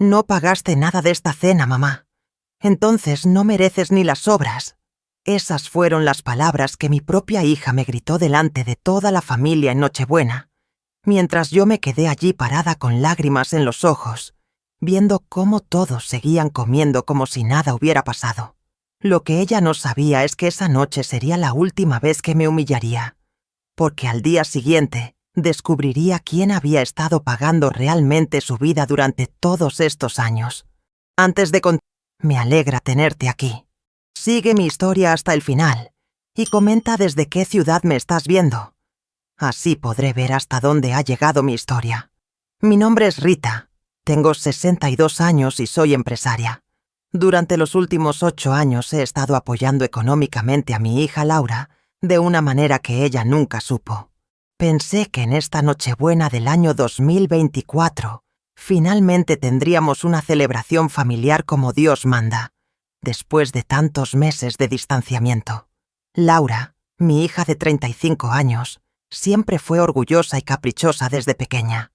No pagaste nada de esta cena, mamá. Entonces no mereces ni las sobras. Esas fueron las palabras que mi propia hija me gritó delante de toda la familia en Nochebuena, mientras yo me quedé allí parada con lágrimas en los ojos, viendo cómo todos seguían comiendo como si nada hubiera pasado. Lo que ella no sabía es que esa noche sería la última vez que me humillaría, porque al día siguiente descubriría quién había estado pagando realmente su vida durante todos estos años. Antes de me alegra tenerte aquí. Sigue mi historia hasta el final y comenta desde qué ciudad me estás viendo. Así podré ver hasta dónde ha llegado mi historia. Mi nombre es Rita. Tengo 62 años y soy empresaria. Durante los últimos 8 años he estado apoyando económicamente a mi hija Laura de una manera que ella nunca supo. Pensé que en esta Nochebuena del año 2024 finalmente tendríamos una celebración familiar como Dios manda, después de tantos meses de distanciamiento. Laura, mi hija de 35 años, siempre fue orgullosa y caprichosa desde pequeña.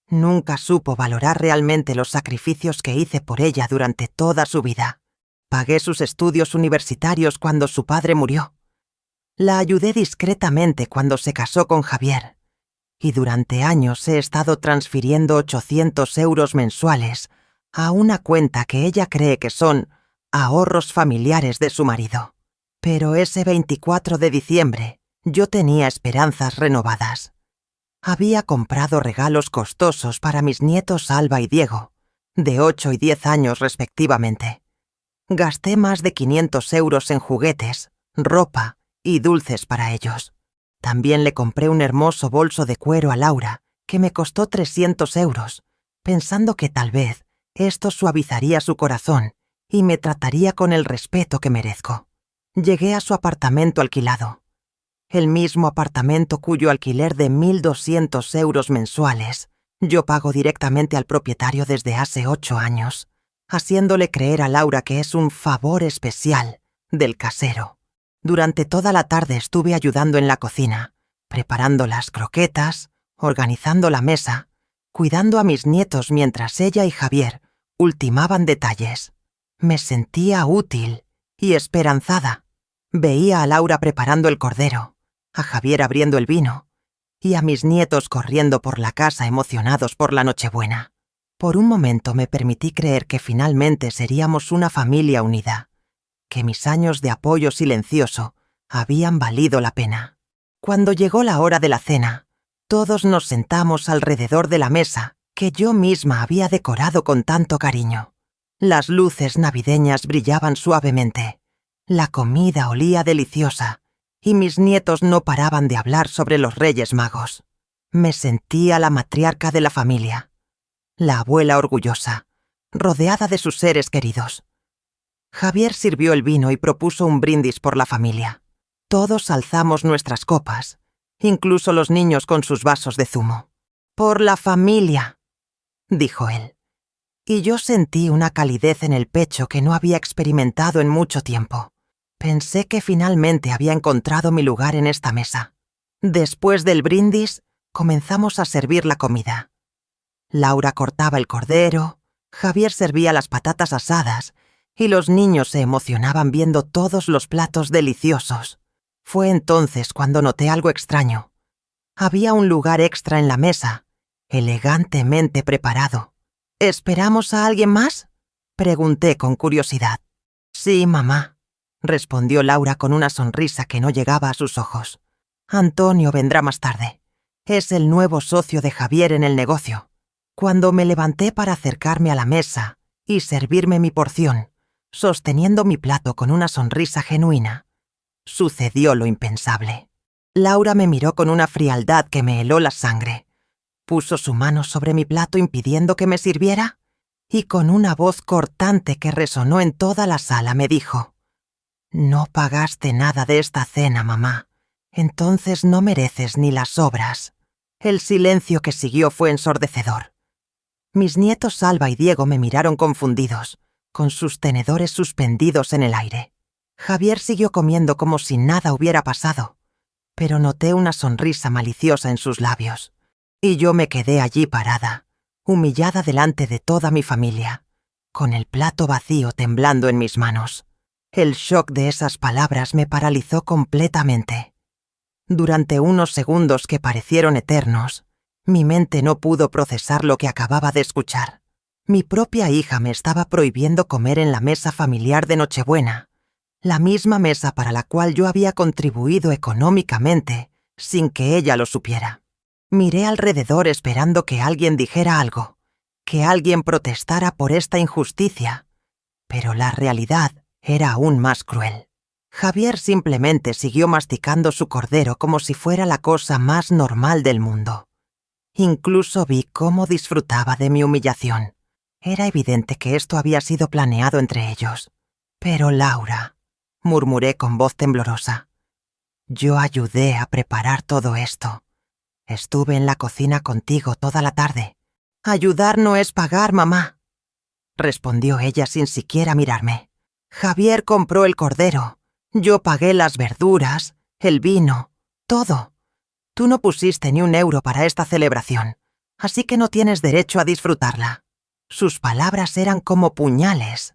Nunca supo valorar realmente los sacrificios que hice por ella durante toda su vida. Pagué sus estudios universitarios cuando su padre murió. La ayudé discretamente cuando se casó con Javier. Y durante años he estado transfiriendo 800 euros mensuales a una cuenta que ella cree que son ahorros familiares de su marido. Pero ese 24 de diciembre yo tenía esperanzas renovadas. Había comprado regalos costosos para mis nietos Alba y Diego, de 8 y 10 años respectivamente. Gasté más de 500 euros en juguetes, ropa y dulces para ellos. También le compré un hermoso bolso de cuero a Laura, que me costó 300 euros, pensando que tal vez esto suavizaría su corazón y me trataría con el respeto que merezco. Llegué a su apartamento alquilado. El mismo apartamento cuyo alquiler de 1.200 euros mensuales yo pago directamente al propietario desde hace 8 años, haciéndole creer a Laura que es un favor especial del casero. Durante toda la tarde estuve ayudando en la cocina, preparando las croquetas, organizando la mesa, cuidando a mis nietos mientras ella y Javier ultimaban detalles. Me sentía útil y esperanzada. Veía a Laura preparando el cordero, a Javier abriendo el vino y a mis nietos corriendo por la casa emocionados por la Nochebuena. Por un momento me permití creer que finalmente seríamos una familia unida, que mis años de apoyo silencioso habían valido la pena. Cuando llegó la hora de la cena, todos nos sentamos alrededor de la mesa que yo misma había decorado con tanto cariño. Las luces navideñas brillaban suavemente, la comida olía deliciosa y mis nietos no paraban de hablar sobre los Reyes Magos. Me sentía la matriarca de la familia, la abuela orgullosa, rodeada de sus seres queridos. Javier sirvió el vino y propuso un brindis por la familia. Todos alzamos nuestras copas, incluso los niños con sus vasos de zumo. «Por la familia», dijo él. Y yo sentí una calidez en el pecho que no había experimentado en mucho tiempo. Pensé que finalmente había encontrado mi lugar en esta mesa. Después del brindis, comenzamos a servir la comida. Laura cortaba el cordero, Javier servía las patatas asadas y los niños se emocionaban viendo todos los platos deliciosos. Fue entonces cuando noté algo extraño. Había un lugar extra en la mesa, elegantemente preparado. «¿Esperamos a alguien más?», pregunté con curiosidad. «Sí, mamá», respondió Laura con una sonrisa que no llegaba a sus ojos. «Antonio vendrá más tarde. Es el nuevo socio de Javier en el negocio». Cuando me levanté para acercarme a la mesa y servirme mi porción, sosteniendo mi plato con una sonrisa genuina, sucedió lo impensable. Laura me miró con una frialdad que me heló la sangre. Puso su mano sobre mi plato impidiendo que me sirviera y con una voz cortante que resonó en toda la sala me dijo: «No pagaste nada de esta cena, mamá. Entonces no mereces ni las sobras». El silencio que siguió fue ensordecedor. Mis nietos Alba y Diego me miraron confundidos, con sus tenedores suspendidos en el aire. Javier siguió comiendo como si nada hubiera pasado, pero noté una sonrisa maliciosa en sus labios. Y yo me quedé allí parada, humillada delante de toda mi familia, con el plato vacío temblando en mis manos. El shock de esas palabras me paralizó completamente. Durante unos segundos que parecieron eternos, mi mente no pudo procesar lo que acababa de escuchar. Mi propia hija me estaba prohibiendo comer en la mesa familiar de Nochebuena, la misma mesa para la cual yo había contribuido económicamente, sin que ella lo supiera. Miré alrededor esperando que alguien dijera algo, que alguien protestara por esta injusticia, pero la realidad era aún más cruel. Javier simplemente siguió masticando su cordero como si fuera la cosa más normal del mundo. Incluso vi cómo disfrutaba de mi humillación. Era evidente que esto había sido planeado entre ellos. Pero Laura, murmuré con voz temblorosa, yo ayudé a preparar todo esto. Estuve en la cocina contigo toda la tarde. Ayudar no es pagar, mamá, respondió ella sin siquiera mirarme. Javier compró el cordero. Yo pagué las verduras, el vino, todo. Tú no pusiste ni un euro para esta celebración, así que no tienes derecho a disfrutarla. Sus palabras eran como puñales.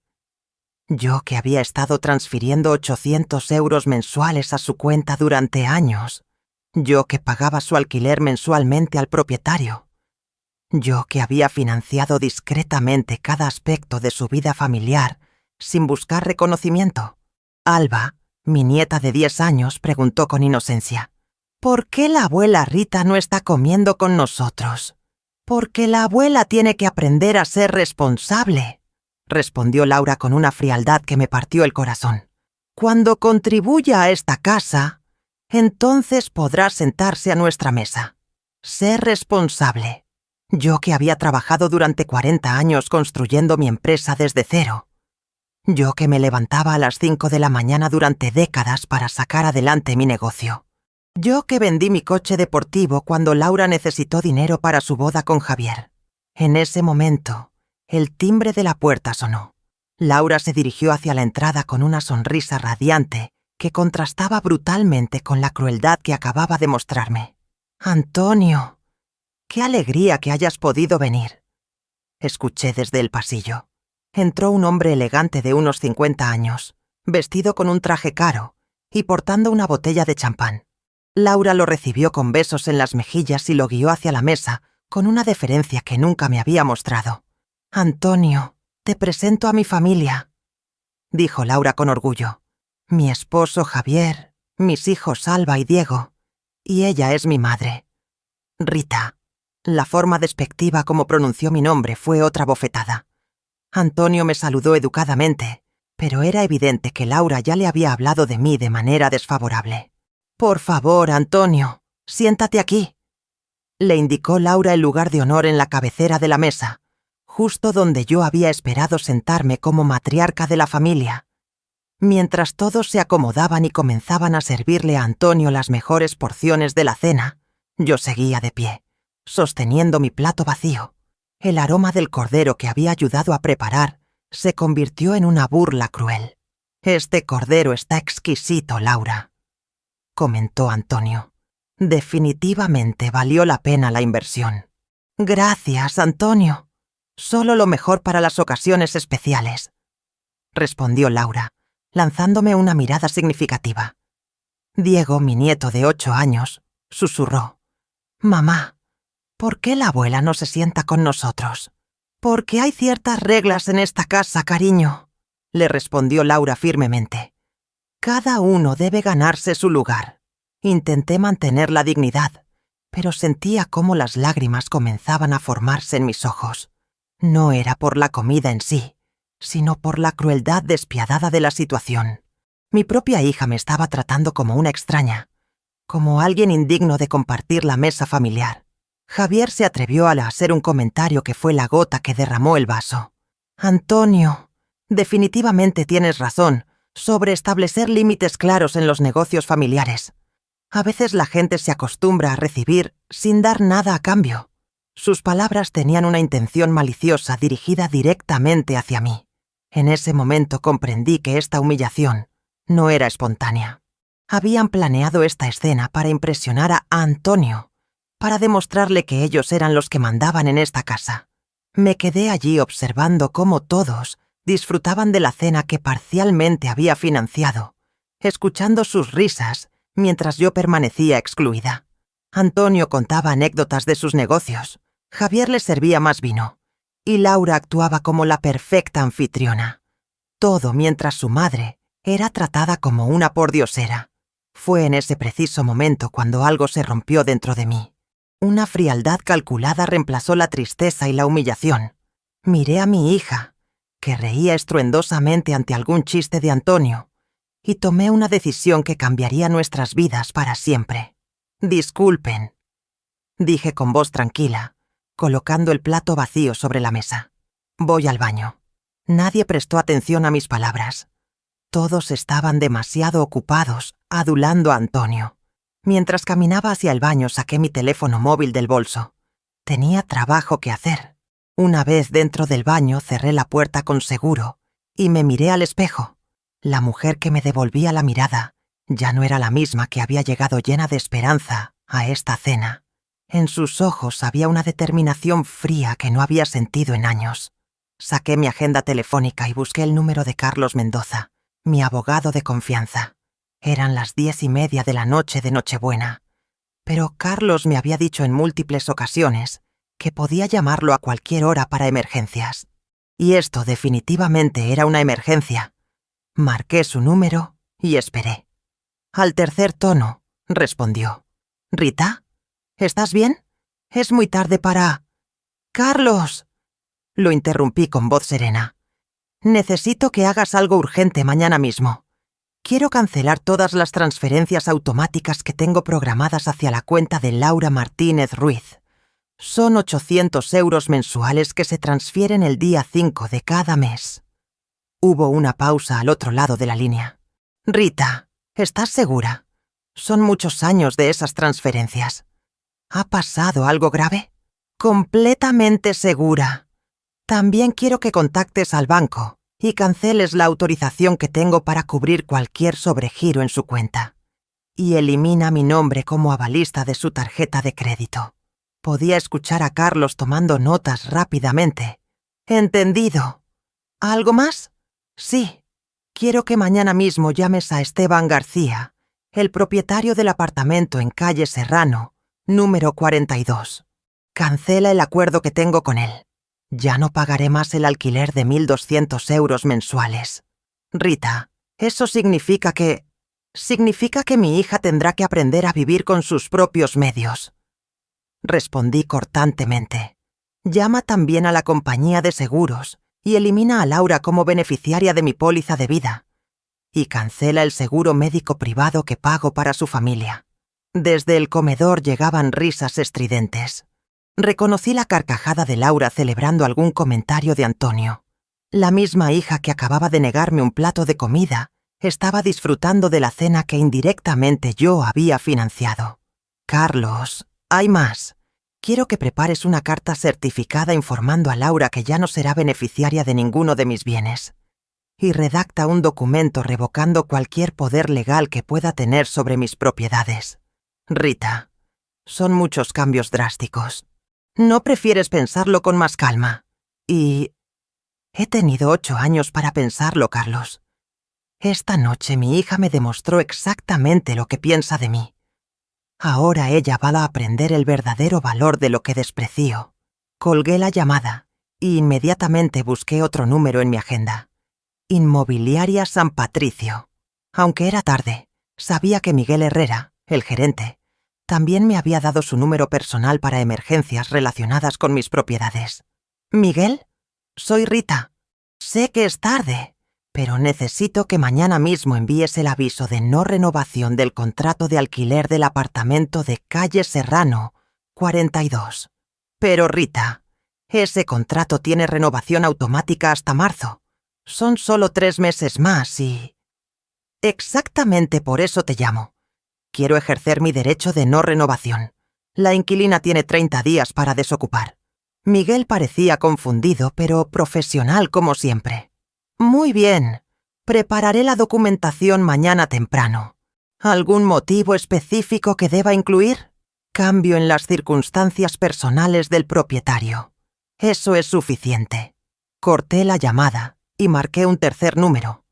Yo, que había estado transfiriendo 800 euros mensuales a su cuenta durante años. Yo, que pagaba su alquiler mensualmente al propietario. Yo, que había financiado discretamente cada aspecto de su vida familiar sin buscar reconocimiento. Alba, mi nieta de 10 años, preguntó con inocencia: ¿por qué la abuela Rita no está comiendo con nosotros? Porque la abuela tiene que aprender a ser responsable, respondió Laura con una frialdad que me partió el corazón. Cuando contribuya a esta casa, entonces podrá sentarse a nuestra mesa. Ser responsable. Yo, que había trabajado durante 40 años construyendo mi empresa desde cero. Yo, que me levantaba a las 5 de la mañana durante décadas para sacar adelante mi negocio. Yo, que vendí mi coche deportivo cuando Laura necesitó dinero para su boda con Javier. En ese momento, el timbre de la puerta sonó. Laura se dirigió hacia la entrada con una sonrisa radiante que contrastaba brutalmente con la crueldad que acababa de mostrarme. «Antonio, qué alegría que hayas podido venir», escuché desde el pasillo. Entró un hombre elegante de unos 50 años, vestido con un traje caro y portando una botella de champán. Laura lo recibió con besos en las mejillas y lo guió hacia la mesa con una deferencia que nunca me había mostrado. «Antonio, te presento a mi familia», dijo Laura con orgullo. «Mi esposo Javier, mis hijos Alba y Diego, y ella es mi madre, Rita». La forma despectiva como pronunció mi nombre fue otra bofetada. Antonio me saludó educadamente, pero era evidente que Laura ya le había hablado de mí de manera desfavorable. «Por favor, Antonio, siéntate aquí», le indicó Laura el lugar de honor en la cabecera de la mesa, justo donde yo había esperado sentarme como matriarca de la familia. Mientras todos se acomodaban y comenzaban a servirle a Antonio las mejores porciones de la cena, yo seguía de pie, sosteniendo mi plato vacío. El aroma del cordero que había ayudado a preparar se convirtió en una burla cruel. «Este cordero está exquisito, Laura», comentó Antonio. «Definitivamente valió la pena la inversión». «Gracias, Antonio. Solo lo mejor para las ocasiones especiales», respondió Laura, lanzándome una mirada significativa. Diego, mi nieto de 8 años, susurró: «Mamá, ¿por qué la abuela no se sienta con nosotros?» «Porque hay ciertas reglas en esta casa, cariño», le respondió Laura firmemente. «Cada uno debe ganarse su lugar». Intenté mantener la dignidad, pero sentía cómo las lágrimas comenzaban a formarse en mis ojos. No era por la comida en sí, sino por la crueldad despiadada de la situación. Mi propia hija me estaba tratando como una extraña, como alguien indigno de compartir la mesa familiar. Javier se atrevió a hacer un comentario que fue la gota que derramó el vaso. «Antonio, definitivamente tienes razón sobre establecer límites claros en los negocios familiares. A veces la gente se acostumbra a recibir sin dar nada a cambio». Sus palabras tenían una intención maliciosa dirigida directamente hacia mí. En ese momento comprendí que esta humillación no era espontánea. Habían planeado esta escena para impresionar a Antonio, para demostrarle que ellos eran los que mandaban en esta casa. Me quedé allí observando cómo todos disfrutaban de la cena que parcialmente había financiado, escuchando sus risas mientras yo permanecía excluida. Antonio contaba anécdotas de sus negocios, Javier le servía más vino, y Laura actuaba como la perfecta anfitriona. Todo mientras su madre era tratada como una pordiosera. Fue en ese preciso momento cuando algo se rompió dentro de mí. Una frialdad calculada reemplazó la tristeza y la humillación. Miré a mi hija, que reía estruendosamente ante algún chiste de Antonio, y tomé una decisión que cambiaría nuestras vidas para siempre. «Disculpen», dije con voz tranquila, colocando el plato vacío sobre la mesa. «Voy al baño». Nadie prestó atención a mis palabras. Todos estaban demasiado ocupados adulando a Antonio. Mientras caminaba hacia el baño saqué mi teléfono móvil del bolso. Tenía trabajo que hacer. Una vez dentro del baño cerré la puerta con seguro y me miré al espejo. La mujer que me devolvía la mirada ya no era la misma que había llegado llena de esperanza a esta cena. En sus ojos había una determinación fría que no había sentido en años. Saqué mi agenda telefónica y busqué el número de Carlos Mendoza, mi abogado de confianza. Eran las 10:30 de la noche de Nochebuena, pero Carlos me había dicho en múltiples ocasiones que podía llamarlo a cualquier hora para emergencias. Y esto definitivamente era una emergencia. Marqué su número y esperé. Al tercer tono, respondió. «¿Rita? ¿Estás bien? Es muy tarde para...» «¡Carlos!», lo interrumpí con voz serena. «Necesito que hagas algo urgente mañana mismo. Quiero cancelar todas las transferencias automáticas que tengo programadas hacia la cuenta de Laura Martínez Ruiz. Son 800 euros mensuales que se transfieren el día 5 de cada mes». Hubo una pausa al otro lado de la línea. «Rita, ¿estás segura? Son muchos años de esas transferencias. ¿Ha pasado algo grave?» «Completamente segura. También quiero que contactes al banco y canceles la autorización que tengo para cubrir cualquier sobregiro en su cuenta. Y elimina mi nombre como avalista de su tarjeta de crédito». Podía escuchar a Carlos tomando notas rápidamente. «Entendido. ¿Algo más?» «Sí. Quiero que mañana mismo llames a Esteban García, el propietario del apartamento en calle Serrano, número 42. Cancela el acuerdo que tengo con él. Ya no pagaré más el alquiler de 1.200 euros mensuales. Rita, eso significa que mi hija tendrá que aprender a vivir con sus propios medios». Respondí cortantemente. «Llama también a la compañía de seguros y elimina a Laura como beneficiaria de mi póliza de vida. Y cancela el seguro médico privado que pago para su familia». Desde el comedor llegaban risas estridentes. Reconocí la carcajada de Laura celebrando algún comentario de Antonio. La misma hija que acababa de negarme un plato de comida estaba disfrutando de la cena que indirectamente yo había financiado. «Carlos, hay más. Quiero que prepares una carta certificada informando a Laura que ya no será beneficiaria de ninguno de mis bienes. Y redacta un documento revocando cualquier poder legal que pueda tener sobre mis propiedades. Rita, son muchos cambios drásticos. ¿No prefieres pensarlo con más calma?» Y... he tenido 8 años para pensarlo, Carlos. Esta noche mi hija me demostró exactamente lo que piensa de mí. Ahora ella va a aprender el verdadero valor de lo que desprecio. Colgué la llamada y inmediatamente busqué otro número en mi agenda. Inmobiliaria San Patricio. Aunque era tarde, sabía que Miguel Herrera, el gerente, también me había dado su número personal para emergencias relacionadas con mis propiedades. «¿Miguel? Soy Rita. Sé que es tarde, pero necesito que mañana mismo envíes el aviso de no renovación del contrato de alquiler del apartamento de calle Serrano, 42. Pero Rita, ese contrato tiene renovación automática hasta marzo. Son solo 3 meses más y...». «Exactamente por eso te llamo. Quiero ejercer mi derecho de no renovación. La inquilina tiene 30 días para desocupar». Miguel parecía confundido, pero profesional como siempre. «Muy bien. Prepararé la documentación mañana temprano. ¿Algún motivo específico que deba incluir?» «Cambio en las circunstancias personales del propietario. Eso es suficiente. Corté la llamada y marqué un tercer número.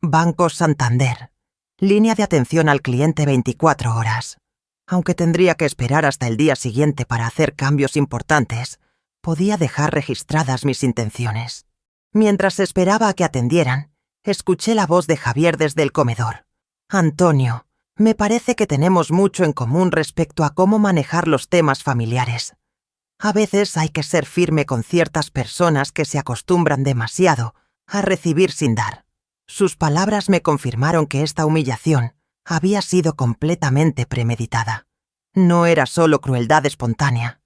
Banco Santander. Línea de atención al cliente 24 horas. Aunque tendría que esperar hasta el día siguiente para hacer cambios importantes, podía dejar registradas mis intenciones. Mientras esperaba a que atendieran, escuché la voz de Javier desde el comedor. Antonio, me parece que tenemos mucho en común respecto a cómo manejar los temas familiares. A veces hay que ser firme con ciertas personas que se acostumbran demasiado a recibir sin dar. Sus palabras me confirmaron que esta humillación había sido completamente premeditada. No era solo crueldad espontánea.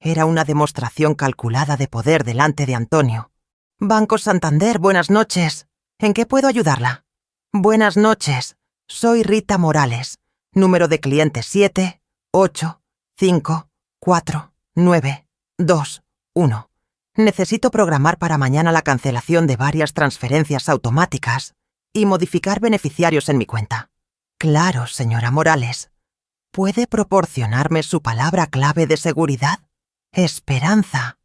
Era una demostración calculada de poder delante de Antonio. Banco Santander, buenas noches. ¿En qué puedo ayudarla? Buenas noches. Soy Rita Morales. Número de cliente 7, 8, 5, 4, 9, 2, 1. Necesito programar para mañana la cancelación de varias transferencias automáticas y modificar beneficiarios en mi cuenta. Claro, señora Morales. ¿Puede proporcionarme su palabra clave de seguridad? Esperanza.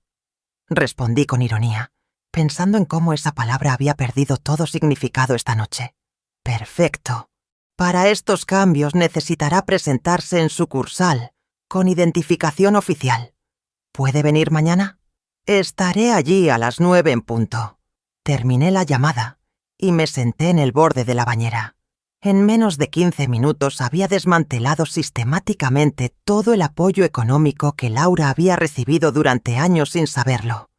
Respondí con ironía, pensando en cómo esa palabra había perdido todo significado esta noche. Perfecto. Para estos cambios necesitará presentarse en sucursal, con identificación oficial. ¿Puede venir mañana? Estaré allí a las 9 en punto. Terminé la llamada y me senté en el borde de la bañera. En menos de 15 minutos había desmantelado sistemáticamente todo el apoyo económico que Laura había recibido durante años sin saberlo.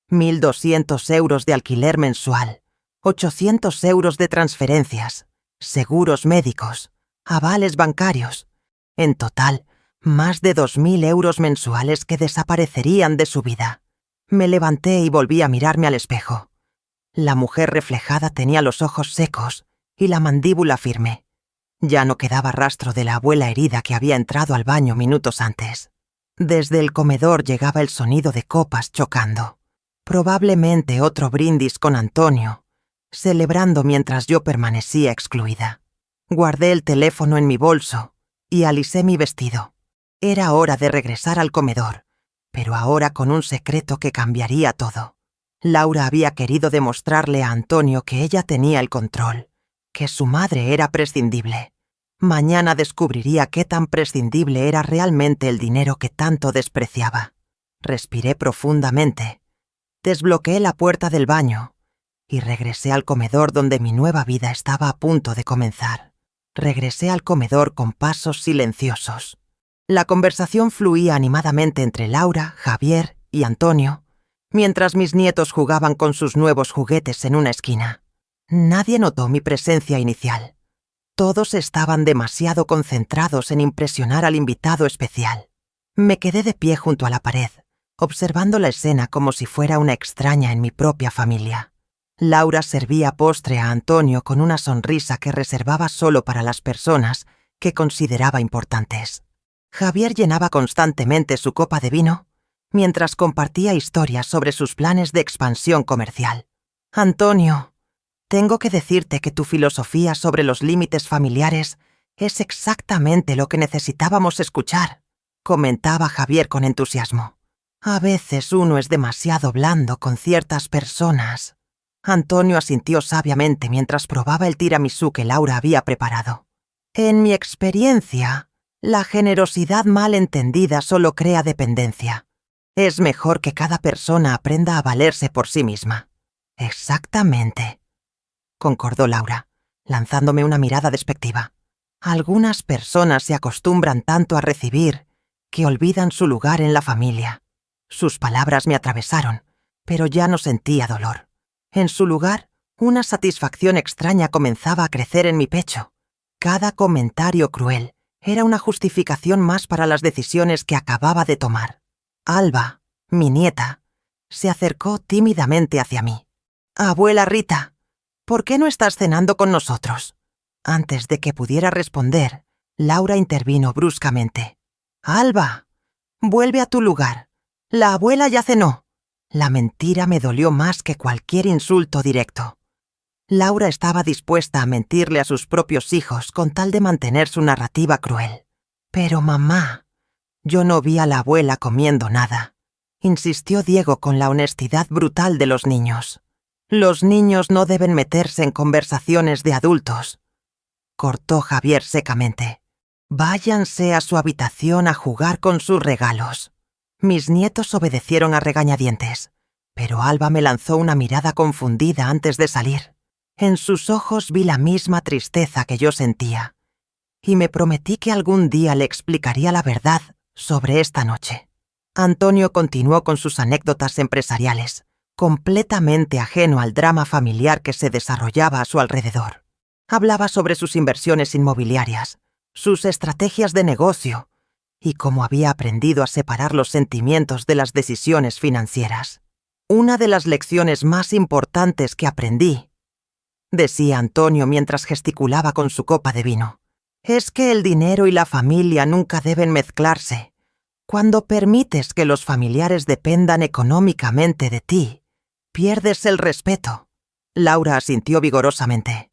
1.200 euros de alquiler mensual, 800 euros de transferencias, seguros médicos, avales bancarios. En total, más de 2.000 euros mensuales que desaparecerían de su vida. Me levanté y volví a mirarme al espejo. La mujer reflejada tenía los ojos secos y la mandíbula firme. Ya no quedaba rastro de la abuela herida que había entrado al baño minutos antes. Desde el comedor llegaba el sonido de copas chocando. Probablemente otro brindis con Antonio, celebrando mientras yo permanecía excluida. Guardé el teléfono en mi bolso y alisé mi vestido. Era hora de regresar al comedor, pero ahora con un secreto que cambiaría todo. Laura había querido demostrarle a Antonio que ella tenía el control, que su madre era prescindible. Mañana descubriría qué tan prescindible era realmente el dinero que tanto despreciaba. Respiré profundamente, desbloqueé la puerta del baño y regresé al comedor donde mi nueva vida estaba a punto de comenzar. Regresé al comedor con pasos silenciosos. La conversación fluía animadamente entre Laura, Javier y Antonio, mientras mis nietos jugaban con sus nuevos juguetes en una esquina. Nadie notó mi presencia inicial. Todos estaban demasiado concentrados en impresionar al invitado especial. Me quedé de pie junto a la pared, observando la escena como si fuera una extraña en mi propia familia. Laura servía postre a Antonio con una sonrisa que reservaba solo para las personas que consideraba importantes. Javier llenaba constantemente su copa de vino mientras compartía historias sobre sus planes de expansión comercial. Antonio, tengo que decirte que tu filosofía sobre los límites familiares es exactamente lo que necesitábamos escuchar, comentaba Javier con entusiasmo. A veces uno es demasiado blando con ciertas personas. Antonio asintió sabiamente mientras probaba el tiramisú que Laura había preparado. En mi experiencia, la generosidad mal entendida solo crea dependencia. Es mejor que cada persona aprenda a valerse por sí misma. Exactamente, concordó Laura, lanzándome una mirada despectiva. Algunas personas se acostumbran tanto a recibir que olvidan su lugar en la familia. Sus palabras me atravesaron, pero ya no sentía dolor. En su lugar, una satisfacción extraña comenzaba a crecer en mi pecho. Cada comentario cruel era una justificación más para las decisiones que acababa de tomar. Alba, mi nieta, se acercó tímidamente hacia mí. «Abuela Rita, ¿por qué no estás cenando con nosotros?» Antes de que pudiera responder, Laura intervino bruscamente. «Alba, vuelve a tu lugar. La abuela ya cenó». La mentira me dolió más que cualquier insulto directo. Laura estaba dispuesta a mentirle a sus propios hijos con tal de mantener su narrativa cruel. Pero mamá, yo no vi a la abuela comiendo nada. insistió Diego con la honestidad brutal de los niños. Los niños no deben meterse en conversaciones de adultos. Cortó Javier secamente. Váyanse a su habitación a jugar con sus regalos. Mis nietos obedecieron a regañadientes, pero Alba me lanzó una mirada confundida antes de salir. En sus ojos vi la misma tristeza que yo sentía, y me prometí que algún día le explicaría la verdad sobre esta noche. Antonio continuó con sus anécdotas empresariales, completamente ajeno al drama familiar que se desarrollaba a su alrededor. Hablaba sobre sus inversiones inmobiliarias, sus estrategias de negocio y cómo había aprendido a separar los sentimientos de las decisiones financieras. Una de las lecciones más importantes que aprendí, decía Antonio mientras gesticulaba con su copa de vino, es que el dinero y la familia nunca deben mezclarse. Cuando permites que los familiares dependan económicamente de ti, pierdes el respeto. Laura asintió vigorosamente.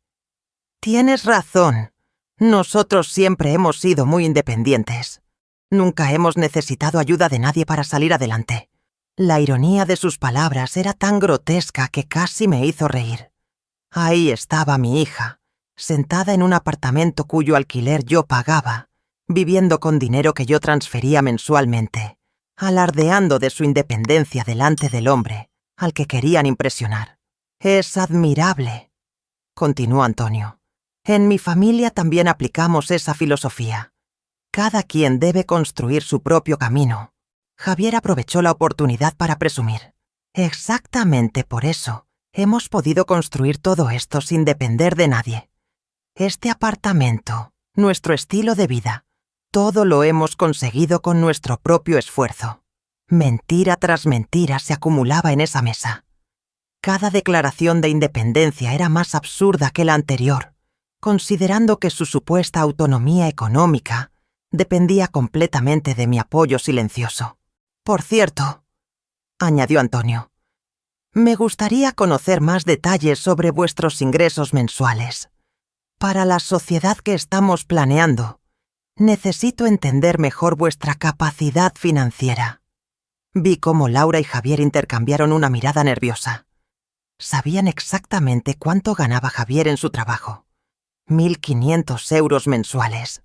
Tienes razón. Nosotros siempre hemos sido muy independientes. Nunca hemos necesitado ayuda de nadie para salir adelante. La ironía de sus palabras era tan grotesca que casi me hizo reír. Ahí estaba mi hija, sentada en un apartamento cuyo alquiler yo pagaba, viviendo con dinero que yo transfería mensualmente, alardeando de su independencia delante del hombre al que querían impresionar. Es admirable, continuó Antonio. En mi familia también aplicamos esa filosofía. Cada quien debe construir su propio camino. Javier aprovechó la oportunidad para presumir. Exactamente por eso hemos podido construir todo esto sin depender de nadie. Este apartamento, nuestro estilo de vida, todo lo hemos conseguido con nuestro propio esfuerzo. Mentira tras mentira se acumulaba en esa mesa. Cada declaración de independencia era más absurda que la anterior, considerando que su supuesta autonomía económica dependía completamente de mi apoyo silencioso. Por cierto, añadió Antonio, me gustaría conocer más detalles sobre vuestros ingresos mensuales. Para la sociedad que estamos planeando, necesito entender mejor vuestra capacidad financiera. Vi cómo Laura y Javier intercambiaron una mirada nerviosa. Sabían exactamente cuánto ganaba Javier en su trabajo. 1.500 euros mensuales.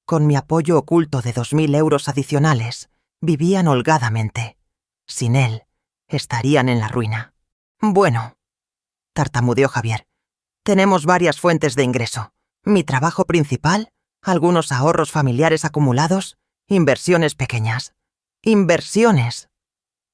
Con mi apoyo oculto de 2.000 euros adicionales, vivían holgadamente. Sin él, estarían en la ruina. Bueno, tartamudeó Javier, tenemos varias fuentes de ingreso. Mi trabajo principal, algunos ahorros familiares acumulados, inversiones pequeñas. Inversiones,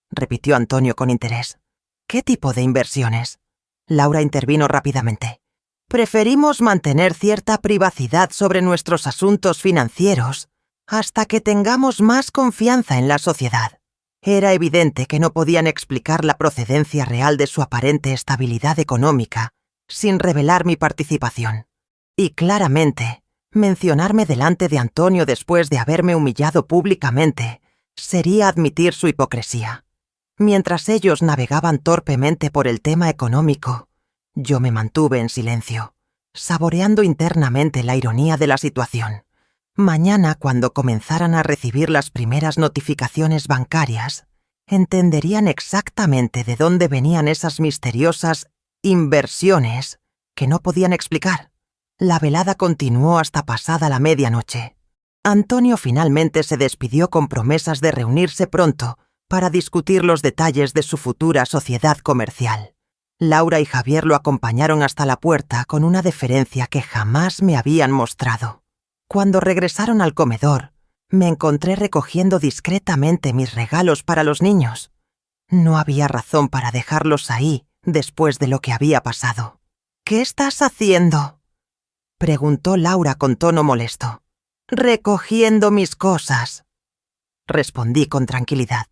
repitió Antonio con interés. ¿Qué tipo de inversiones? Laura intervino rápidamente. Preferimos mantener cierta privacidad sobre nuestros asuntos financieros hasta que tengamos más confianza en la sociedad. Era evidente que no podían explicar la procedencia real de su aparente estabilidad económica sin revelar mi participación. Y claramente, mencionarme delante de Antonio después de haberme humillado públicamente sería admitir su hipocresía. Mientras ellos navegaban torpemente por el tema económico, yo me mantuve en silencio, saboreando internamente la ironía de la situación. Mañana, cuando comenzaran a recibir las primeras notificaciones bancarias, entenderían exactamente de dónde venían esas misteriosas inversiones que no podían explicar. La velada continuó hasta pasada la medianoche. Antonio finalmente se despidió con promesas de reunirse pronto para discutir los detalles de su futura sociedad comercial. Laura y Javier lo acompañaron hasta la puerta con una deferencia que jamás me habían mostrado. Cuando regresaron al comedor, me encontré recogiendo discretamente mis regalos para los niños. No había razón para dejarlos ahí después de lo que había pasado. ¿Qué estás haciendo?, preguntó Laura con tono molesto. Recogiendo mis cosas, respondí con tranquilidad.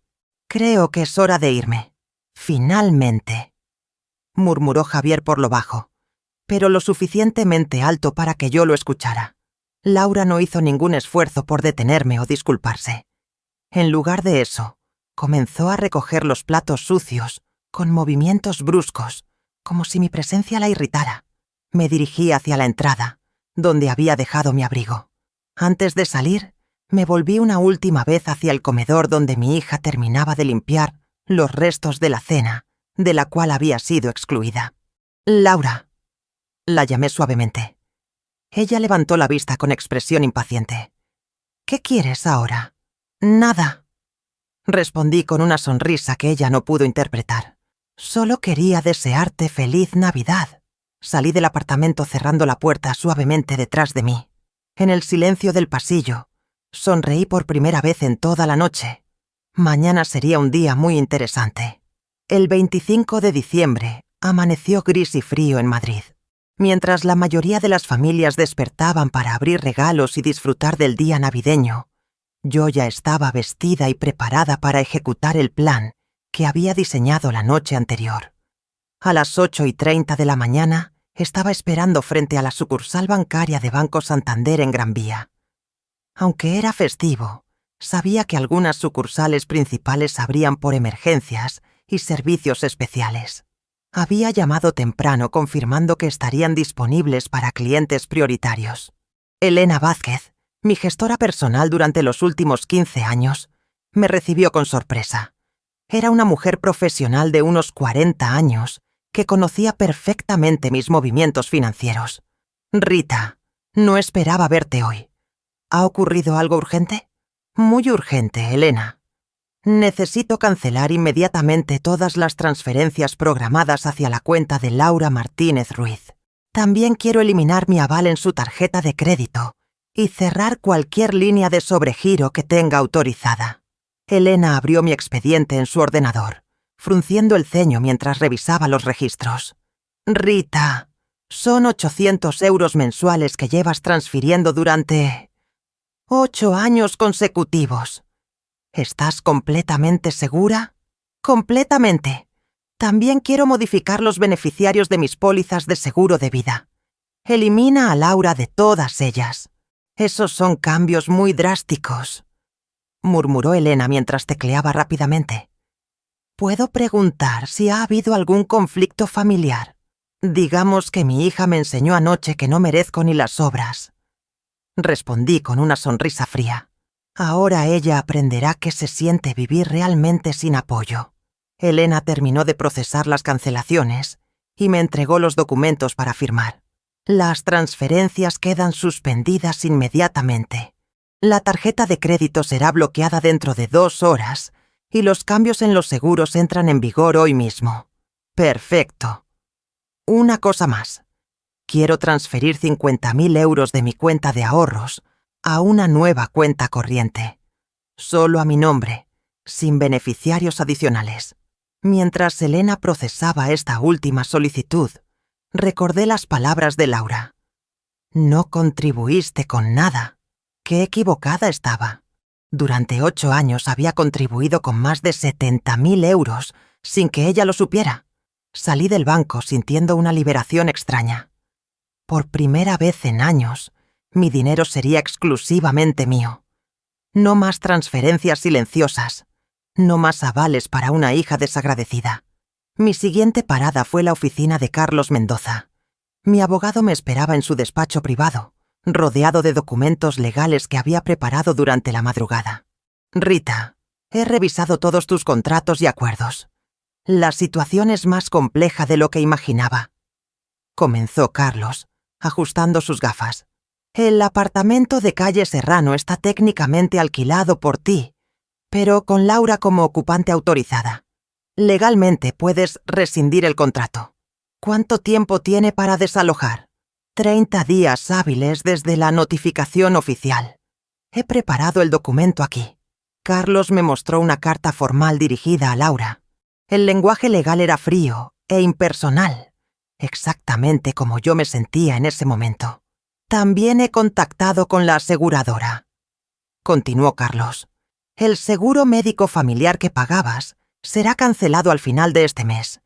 Creo que es hora de irme. Finalmente, murmuró Javier por lo bajo, pero lo suficientemente alto para que yo lo escuchara. Laura no hizo ningún esfuerzo por detenerme o disculparse. En lugar de eso, comenzó a recoger los platos sucios, con movimientos bruscos, como si mi presencia la irritara. Me dirigí hacia la entrada, donde había dejado mi abrigo. Antes de salir, Me volví una última vez hacia el comedor donde mi hija terminaba de limpiar los restos de la cena, de la cual había sido excluida. «Laura», la llamé suavemente. Ella levantó la vista con expresión impaciente. «¿Qué quieres ahora?» «Nada», respondí con una sonrisa que ella no pudo interpretar. «Solo quería desearte feliz Navidad». Salí del apartamento cerrando la puerta suavemente detrás de mí. En el silencio del pasillo, sonreí por primera vez en toda la noche. Mañana sería un día muy interesante. El 25 de diciembre amaneció gris y frío en Madrid. Mientras la mayoría de las familias despertaban para abrir regalos y disfrutar del día navideño, yo ya estaba vestida y preparada para ejecutar el plan que había diseñado la noche anterior. A las 8:30 de la mañana, estaba esperando frente a la sucursal bancaria de Banco Santander en Gran Vía. Aunque era festivo, sabía que algunas sucursales principales abrían por emergencias y servicios especiales. Había llamado temprano confirmando que estarían disponibles para clientes prioritarios. Elena Vázquez, mi gestora personal durante los últimos 15 años, me recibió con sorpresa. Era una mujer profesional de unos 40 años que conocía perfectamente mis movimientos financieros. «Rita, no esperaba verte hoy. ¿Ha ocurrido algo urgente?» «Muy urgente, Elena. Necesito cancelar inmediatamente todas las transferencias programadas hacia la cuenta de Laura Martínez Ruiz. También quiero eliminar mi aval en su tarjeta de crédito y cerrar cualquier línea de sobregiro que tenga autorizada». Elena abrió mi expediente en su ordenador, frunciendo el ceño mientras revisaba los registros. «Rita, son 800 euros mensuales que llevas transfiriendo durante 8 años consecutivos. ¿Estás completamente segura?» «Completamente. También quiero modificar los beneficiarios de mis pólizas de seguro de vida. Elimina a Laura de todas ellas. Esos son cambios muy drásticos», murmuró Elena mientras tecleaba rápidamente. «¿Puedo preguntar si ha habido algún conflicto familiar? Digamos que mi hija me enseñó anoche que no merezco ni las sobras». Respondí con una sonrisa fría. Ahora ella aprenderá qué se siente vivir realmente sin apoyo. Elena terminó de procesar las cancelaciones y me entregó los documentos para firmar. «Las transferencias quedan suspendidas inmediatamente. La tarjeta de crédito será bloqueada dentro de 2 horas y los cambios en los seguros entran en vigor hoy mismo». «Perfecto. Una cosa más. Quiero transferir 50.000 euros de mi cuenta de ahorros a una nueva cuenta corriente. Solo a mi nombre, sin beneficiarios adicionales». Mientras Elena procesaba esta última solicitud, recordé las palabras de Laura. «No contribuiste con nada». Qué equivocada estaba. Durante 8 años había contribuido con más de 70.000 euros sin que ella lo supiera. Salí del banco sintiendo una liberación extraña. Por primera vez en años, mi dinero sería exclusivamente mío. No más transferencias silenciosas. No más avales para una hija desagradecida. Mi siguiente parada fue la oficina de Carlos Mendoza. Mi abogado me esperaba en su despacho privado, rodeado de documentos legales que había preparado durante la madrugada. «Rita, he revisado todos tus contratos y acuerdos. La situación es más compleja de lo que imaginaba», comenzó Carlos, ajustando sus gafas. «El apartamento de calle Serrano está técnicamente alquilado por ti, pero con Laura como ocupante autorizada. Legalmente puedes rescindir el contrato. ¿Cuánto tiempo tiene para desalojar?» 30 días hábiles desde la notificación oficial. He preparado el documento aquí. Carlos me mostró una carta formal dirigida a Laura. El lenguaje legal era frío e impersonal, exactamente como yo me sentía en ese momento. «También he contactado con la aseguradora», continuó Carlos. «El seguro médico familiar que pagabas será cancelado al final de este mes,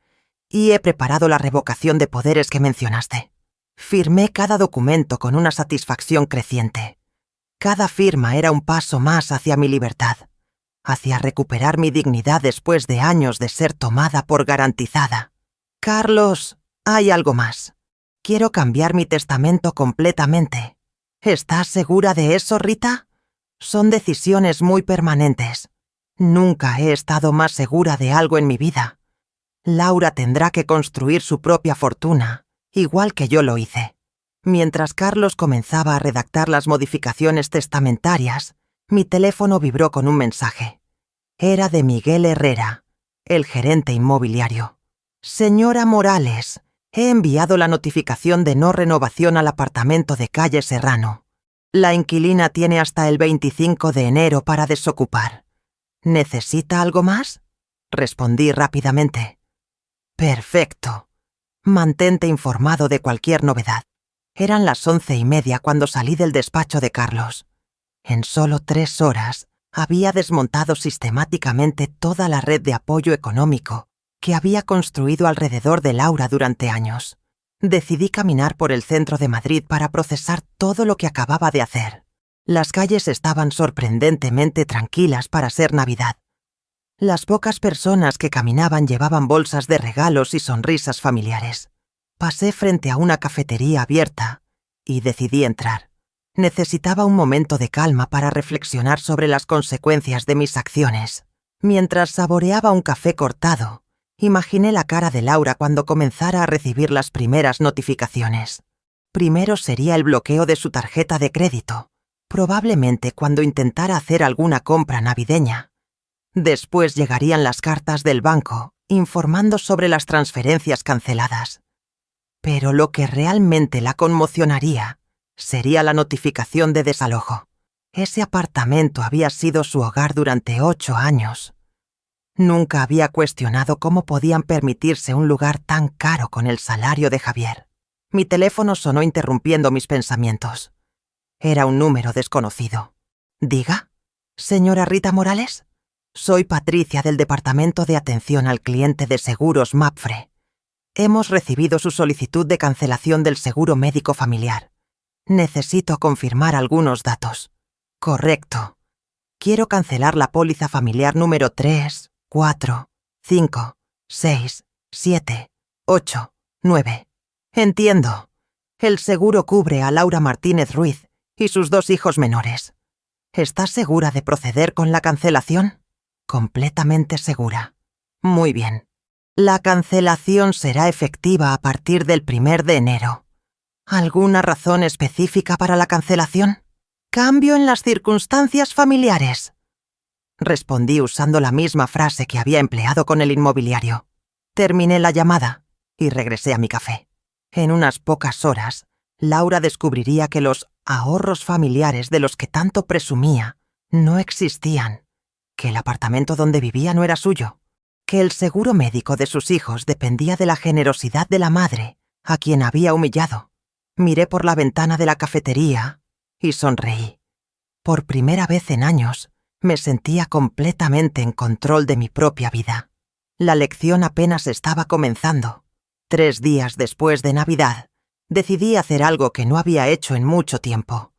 y he preparado la revocación de poderes que mencionaste». Firmé cada documento con una satisfacción creciente. Cada firma era un paso más hacia mi libertad, hacia recuperar mi dignidad después de años de ser tomada por garantizada. «Carlos, hay algo más. Quiero cambiar mi testamento completamente. ¿Estás segura de eso, Rita? Son decisiones muy permanentes. Nunca he estado más segura de algo en mi vida. Laura tendrá que construir su propia fortuna, igual que yo lo hice. Mientras Carlos comenzaba a redactar las modificaciones testamentarias, mi teléfono vibró con un mensaje. Era de Miguel Herrera, el gerente inmobiliario. Señora Morales, he enviado la notificación de no renovación al apartamento de calle Serrano. La inquilina tiene hasta el 25 de enero para desocupar. ¿Necesita algo más? Respondí rápidamente. Perfecto. Mantente informado de cualquier novedad. Eran las 11:30 cuando salí del despacho de Carlos. En solo 3 horas había desmontado sistemáticamente toda la red de apoyo económico que había construido alrededor de Laura durante años. Decidí caminar por el centro de Madrid para procesar todo lo que acababa de hacer. Las calles estaban sorprendentemente tranquilas para ser Navidad. Las pocas personas que caminaban llevaban bolsas de regalos y sonrisas familiares. Pasé frente a una cafetería abierta y decidí entrar. Necesitaba un momento de calma para reflexionar sobre las consecuencias de mis acciones. Mientras saboreaba un café cortado, imaginé la cara de Laura cuando comenzara a recibir las primeras notificaciones. Primero sería el bloqueo de su tarjeta de crédito, probablemente cuando intentara hacer alguna compra navideña. Después llegarían las cartas del banco, informando sobre las transferencias canceladas. Pero lo que realmente la conmocionaría sería la notificación de desalojo. Ese apartamento había sido su hogar durante 8 años. Nunca había cuestionado cómo podían permitirse un lugar tan caro con el salario de Javier. Mi teléfono sonó interrumpiendo mis pensamientos. Era un número desconocido. ¿Diga? ¿Señora Rita Morales? Soy Patricia del Departamento de Atención al Cliente de Seguros Mapfre. Hemos recibido su solicitud de cancelación del seguro médico familiar. Necesito confirmar algunos datos. Correcto. Quiero cancelar la póliza familiar número 3, 4, 5, 6, 7, 8, 9. Entiendo. El seguro cubre a Laura Martínez Ruiz y sus 2 hijos menores. ¿Estás segura de proceder con la cancelación? Completamente segura. Muy bien. La cancelación será efectiva a partir del 1 de enero. ¿Alguna razón específica para la cancelación? Cambio en las circunstancias familiares. Respondí usando la misma frase que había empleado con el inmobiliario. Terminé la llamada y regresé a mi café. En unas pocas horas, Laura descubriría que los ahorros familiares de los que tanto presumía no existían, que el apartamento donde vivía no era suyo, que el seguro médico de sus hijos dependía de la generosidad de la madre, a quien había humillado. Miré por la ventana de la cafetería y sonreí. Por primera vez en años, me sentía completamente en control de mi propia vida. La lección apenas estaba comenzando. 3 días después de Navidad, decidí hacer algo que no había hecho en mucho tiempo.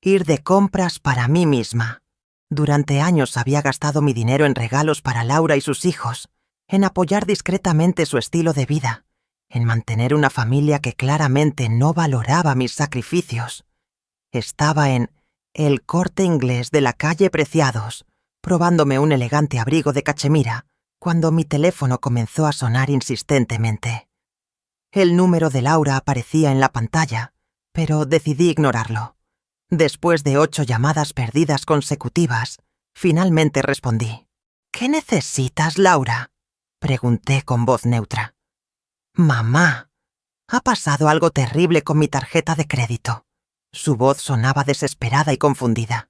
Ir de compras para mí misma. Durante años había gastado mi dinero en regalos para Laura y sus hijos, en apoyar discretamente su estilo de vida, en mantener una familia que claramente no valoraba mis sacrificios. Estaba en El Corte Inglés de la calle Preciados, probándome un elegante abrigo de cachemira, cuando mi teléfono comenzó a sonar insistentemente. El número de Laura aparecía en la pantalla, pero decidí ignorarlo. Después de 8 llamadas perdidas consecutivas, finalmente respondí. ¿Qué necesitas, Laura?, pregunté con voz neutra. Mamá, ha pasado algo terrible con mi tarjeta de crédito. Su voz sonaba desesperada y confundida.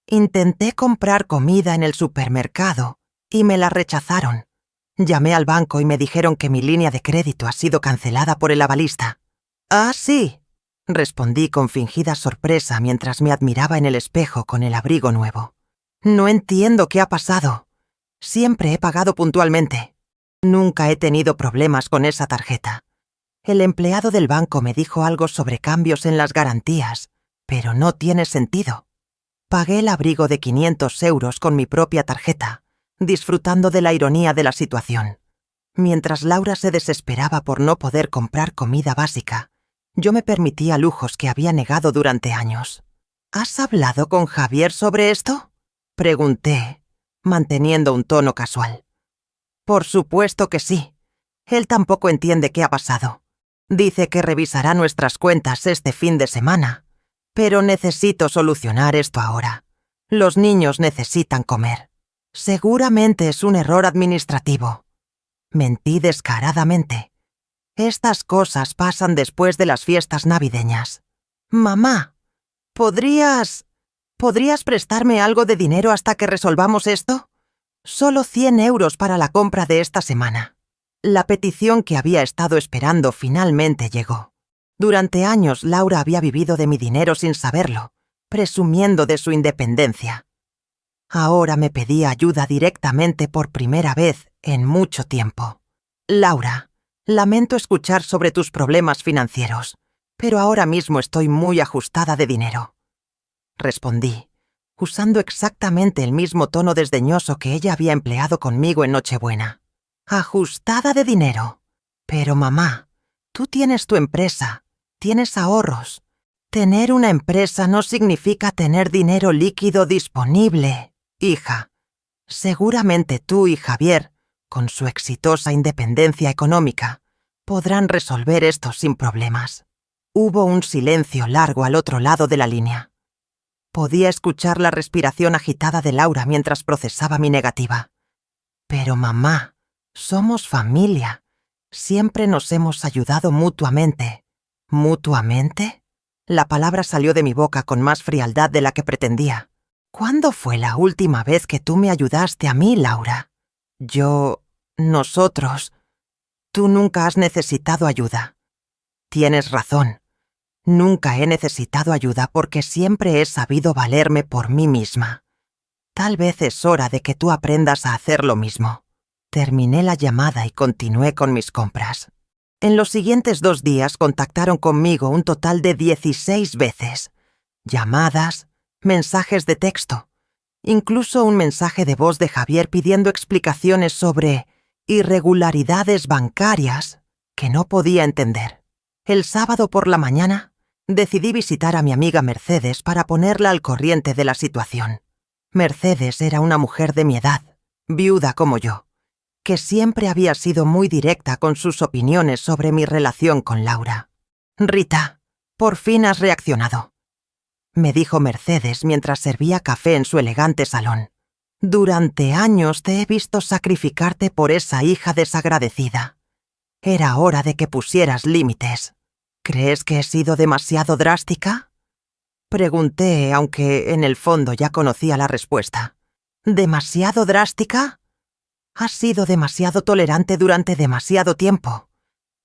Intenté comprar comida en el supermercado y me la rechazaron. Llamé al banco y me dijeron que mi línea de crédito ha sido cancelada por el avalista. «Ah, sí», respondí con fingida sorpresa mientras me admiraba en el espejo con el abrigo nuevo. «No entiendo qué ha pasado. Siempre he pagado puntualmente. Nunca he tenido problemas con esa tarjeta. El empleado del banco me dijo algo sobre cambios en las garantías, pero no tiene sentido. Pagué el abrigo de 500 euros con mi propia tarjeta, disfrutando de la ironía de la situación. Mientras Laura se desesperaba por no poder comprar comida básica, yo me permitía lujos que había negado durante años. ¿Has hablado con Javier sobre esto?, pregunté, manteniendo un tono casual. Por supuesto que sí. Él tampoco entiende qué ha pasado. Dice que revisará nuestras cuentas este fin de semana. Pero necesito solucionar esto ahora. Los niños necesitan comer. Seguramente es un error administrativo. Mentí descaradamente. Estas cosas pasan después de las fiestas navideñas. Mamá, ¿podrías prestarme algo de dinero hasta que resolvamos esto? Solo 100 euros para la compra de esta semana. La petición que había estado esperando finalmente llegó. Durante años Laura había vivido de mi dinero sin saberlo, presumiendo de su independencia. Ahora me pedía ayuda directamente por primera vez en mucho tiempo. Laura, lamento escuchar sobre tus problemas financieros, pero ahora mismo estoy muy ajustada de dinero. Respondí, usando exactamente el mismo tono desdeñoso que ella había empleado conmigo en Nochebuena. Ajustada de dinero. Pero mamá, tú tienes tu empresa, tienes ahorros. Tener una empresa no significa tener dinero líquido disponible, hija. Seguramente tú y Javier, con su exitosa independencia económica, podrán resolver esto sin problemas. Hubo un silencio largo al otro lado de la línea. Podía escuchar la respiración agitada de Laura mientras procesaba mi negativa. Pero mamá, somos familia. Siempre nos hemos ayudado mutuamente. ¿Mutuamente? La palabra salió de mi boca con más frialdad de la que pretendía. ¿Cuándo fue la última vez que tú me ayudaste a mí, Laura? Nosotros. Tú nunca has necesitado ayuda. Tienes razón. Nunca he necesitado ayuda porque siempre he sabido valerme por mí misma. Tal vez es hora de que tú aprendas a hacer lo mismo. Terminé la llamada y continué con mis compras. En los siguientes 2 días contactaron conmigo un total de 16 veces. Llamadas, mensajes de texto, incluso un mensaje de voz de Javier pidiendo explicaciones sobre irregularidades bancarias que no podía entender. El sábado por la mañana, decidí visitar a mi amiga Mercedes para ponerla al corriente de la situación. Mercedes era una mujer de mi edad, viuda como yo, que siempre había sido muy directa con sus opiniones sobre mi relación con Laura. «Rita, por fin has reaccionado», me dijo Mercedes mientras servía café en su elegante salón. «Durante años te he visto sacrificarte por esa hija desagradecida. Era hora de que pusieras límites. ¿Crees que he sido demasiado drástica?», pregunté, aunque en el fondo ya conocía la respuesta. ¿Demasiado drástica? Has sido demasiado tolerante durante demasiado tiempo.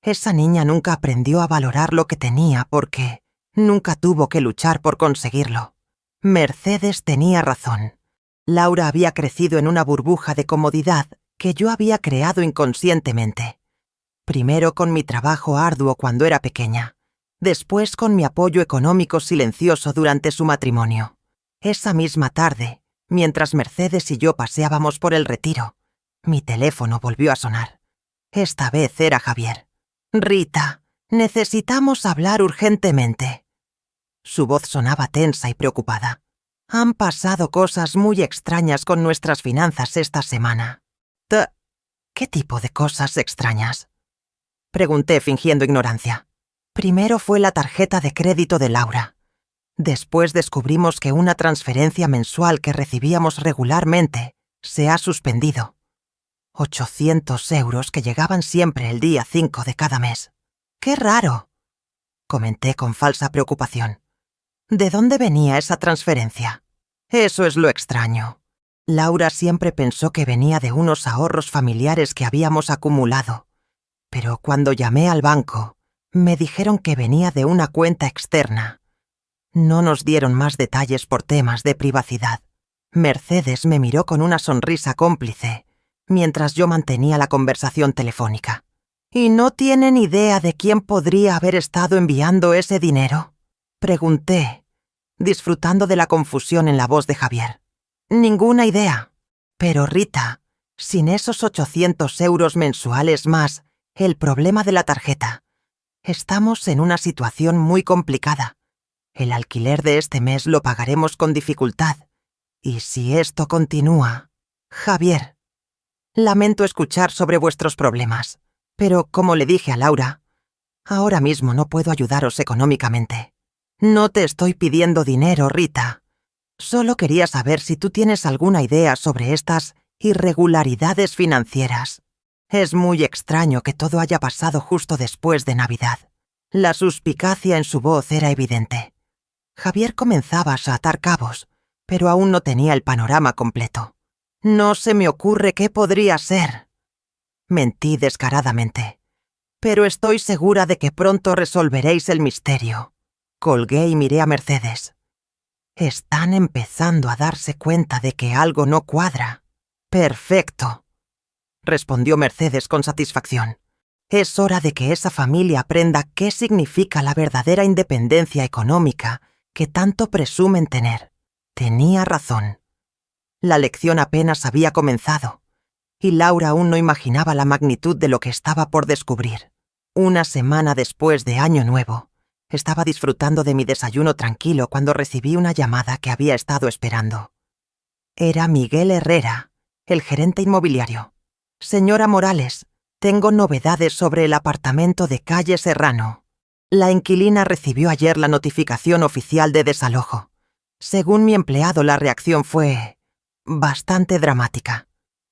Esa niña nunca aprendió a valorar lo que tenía porque nunca tuvo que luchar por conseguirlo. Mercedes tenía razón. Laura había crecido en una burbuja de comodidad que yo había creado inconscientemente. Primero con mi trabajo arduo cuando era pequeña, después con mi apoyo económico silencioso durante su matrimonio. Esa misma tarde, mientras Mercedes y yo paseábamos por el Retiro, mi teléfono volvió a sonar. Esta vez era Javier. «Rita, necesitamos hablar urgentemente». Su voz sonaba tensa y preocupada. «Han pasado cosas muy extrañas con nuestras finanzas esta semana». «¿Qué tipo de cosas extrañas?», pregunté fingiendo ignorancia. Primero fue la tarjeta de crédito de Laura. Después descubrimos que una transferencia mensual que recibíamos regularmente se ha suspendido. 800 euros que llegaban siempre el día 5 de cada mes. «¡Qué raro!», comenté con falsa preocupación. «¿De dónde venía esa transferencia?». «Eso es lo extraño. Laura siempre pensó que venía de unos ahorros familiares que habíamos acumulado. Pero cuando llamé al banco, me dijeron que venía de una cuenta externa. No nos dieron más detalles por temas de privacidad». Mercedes me miró con una sonrisa cómplice, mientras yo mantenía la conversación telefónica. «¿Y no tienen idea de quién podría haber estado enviando ese dinero?», pregunté, disfrutando de la confusión en la voz de Javier. «Ninguna idea. Pero Rita, sin esos 800 euros mensuales más el problema de la tarjeta, estamos en una situación muy complicada. El alquiler de este mes lo pagaremos con dificultad. Y si esto continúa... Javier, lamento escuchar sobre vuestros problemas, pero como le dije a Laura, ahora mismo no puedo ayudaros económicamente. No te estoy pidiendo dinero, Rita. Solo quería saber si tú tienes alguna idea sobre estas irregularidades financieras. Es muy extraño que todo haya pasado justo después de Navidad. La suspicacia en su voz era evidente. Javier comenzaba a atar cabos, pero aún no tenía el panorama completo. No se me ocurre qué podría ser. Mentí descaradamente. Pero estoy segura de que pronto resolveréis el misterio. Colgué y miré a Mercedes. Están empezando a darse cuenta de que algo no cuadra. Perfecto, respondió Mercedes con satisfacción. Es hora de que esa familia aprenda qué significa la verdadera independencia económica que tanto presumen tener. Tenía razón. La lección apenas había comenzado, y Laura aún no imaginaba la magnitud de lo que estaba por descubrir. Una semana después de Año Nuevo, estaba disfrutando de mi desayuno tranquilo cuando recibí una llamada que había estado esperando. Era Miguel Herrera, el gerente inmobiliario. Señora Morales, tengo novedades sobre el apartamento de calle Serrano. La inquilina recibió ayer la notificación oficial de desalojo. Según mi empleado, la reacción fue bastante dramática.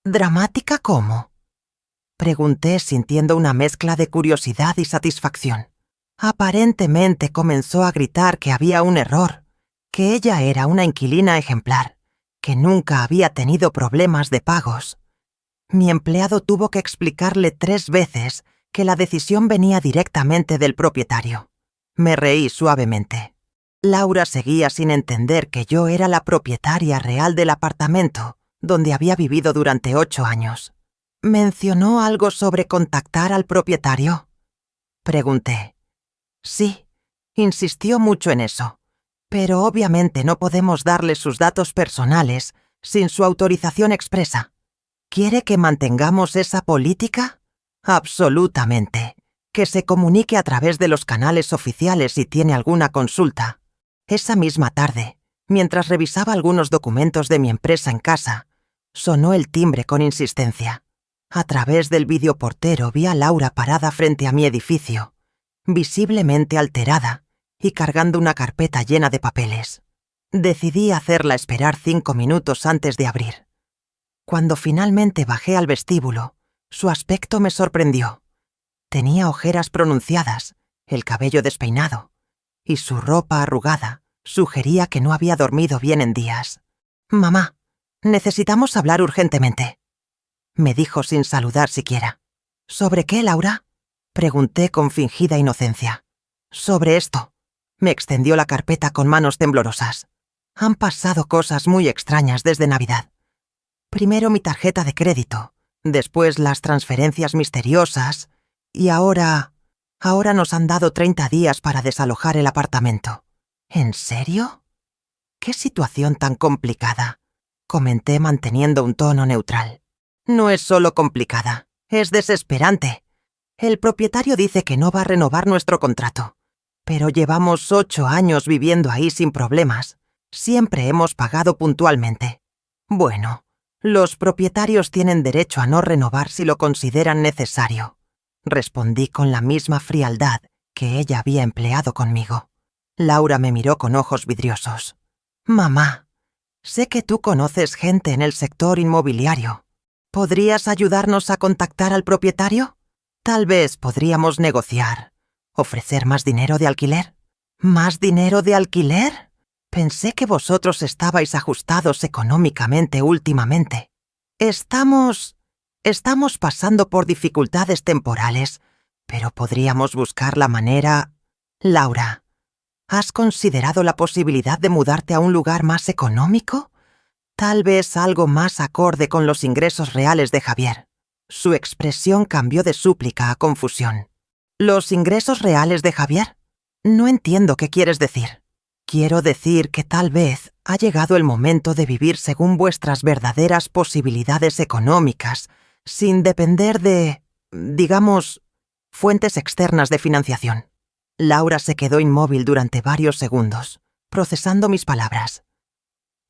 ¿Dramática cómo? Pregunté sintiendo una mezcla de curiosidad y satisfacción. Aparentemente comenzó a gritar que había un error, que ella era una inquilina ejemplar, que nunca había tenido problemas de pagos. Mi empleado tuvo que explicarle 3 veces que la decisión venía directamente del propietario. Me reí suavemente. Laura seguía sin entender que yo era la propietaria real del apartamento, donde había vivido durante 8 años. ¿Mencionó algo sobre contactar al propietario?, pregunté. Sí, insistió mucho en eso, pero obviamente no podemos darle sus datos personales sin su autorización expresa. ¿Quiere que mantengamos esa política? Absolutamente. Que se comunique a través de los canales oficiales si tiene alguna consulta. Esa misma tarde, mientras revisaba algunos documentos de mi empresa en casa, sonó el timbre con insistencia. A través del videoportero vi a Laura parada frente a mi edificio, visiblemente alterada y cargando una carpeta llena de papeles. Decidí hacerla esperar 5 minutos antes de abrir. Cuando finalmente bajé al vestíbulo, su aspecto me sorprendió. Tenía ojeras pronunciadas, el cabello despeinado, y su ropa arrugada sugería que no había dormido bien en días. «Mamá, necesitamos hablar urgentemente», me dijo sin saludar siquiera. «¿Sobre qué, Laura?», pregunté con fingida inocencia. «Sobre esto». Me extendió la carpeta con manos temblorosas. «Han pasado cosas muy extrañas desde Navidad. Primero mi tarjeta de crédito, después las transferencias misteriosas, y ahora nos han dado 30 días para desalojar el apartamento». «¿En serio?». «Qué situación tan complicada», comenté manteniendo un tono neutral. «No es solo complicada, es desesperante. El propietario dice que no va a renovar nuestro contrato, pero llevamos 8 años viviendo ahí sin problemas. Siempre hemos pagado puntualmente. Bueno, los propietarios tienen derecho a no renovar si lo consideran necesario», respondí con la misma frialdad que ella había empleado conmigo. Laura me miró con ojos vidriosos. «Mamá, sé que tú conoces gente en el sector inmobiliario. ¿Podrías ayudarnos a contactar al propietario? Tal vez podríamos negociar. ¿Ofrecer más dinero de alquiler?» «¿Más dinero de alquiler? Pensé que vosotros estabais ajustados económicamente últimamente. Estamos pasando por dificultades temporales, pero podríamos buscar la manera...». «Laura, ¿has considerado la posibilidad de mudarte a un lugar más económico? Tal vez algo más acorde con los ingresos reales de Javier». Su expresión cambió de súplica a confusión. «¿Los ingresos reales de Javier? No entiendo qué quieres decir». «Quiero decir que tal vez ha llegado el momento de vivir según vuestras verdaderas posibilidades económicas, sin depender de, digamos, fuentes externas de financiación». Laura se quedó inmóvil durante varios segundos, procesando mis palabras.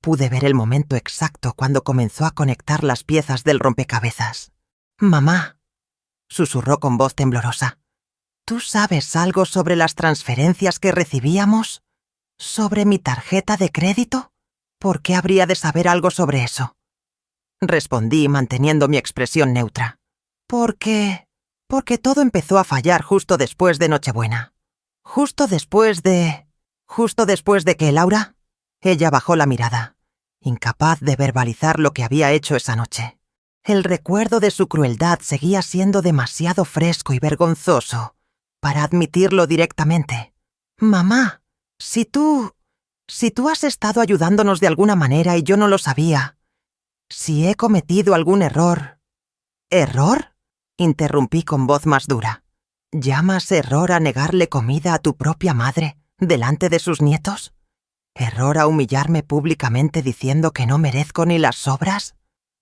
Pude ver el momento exacto cuando comenzó a conectar las piezas del rompecabezas. «Mamá», susurró con voz temblorosa, «¿tú sabes algo sobre las transferencias que recibíamos? ¿Sobre mi tarjeta de crédito? ¿Por qué habría de saber algo sobre eso?». Respondí manteniendo mi expresión neutra. Porque todo empezó a fallar justo después de Nochebuena. Justo después de qué, Laura. Ella bajó la mirada, incapaz de verbalizar lo que había hecho esa noche. El recuerdo de su crueldad seguía siendo demasiado fresco y vergonzoso para admitirlo directamente. «Mamá, si tú has estado ayudándonos de alguna manera y yo no lo sabía, si he cometido algún error». «¿Error?», interrumpí con voz más dura. «¿Llamas error a negarle comida a tu propia madre delante de sus nietos? ¿Error a humillarme públicamente diciendo que no merezco ni las sobras?».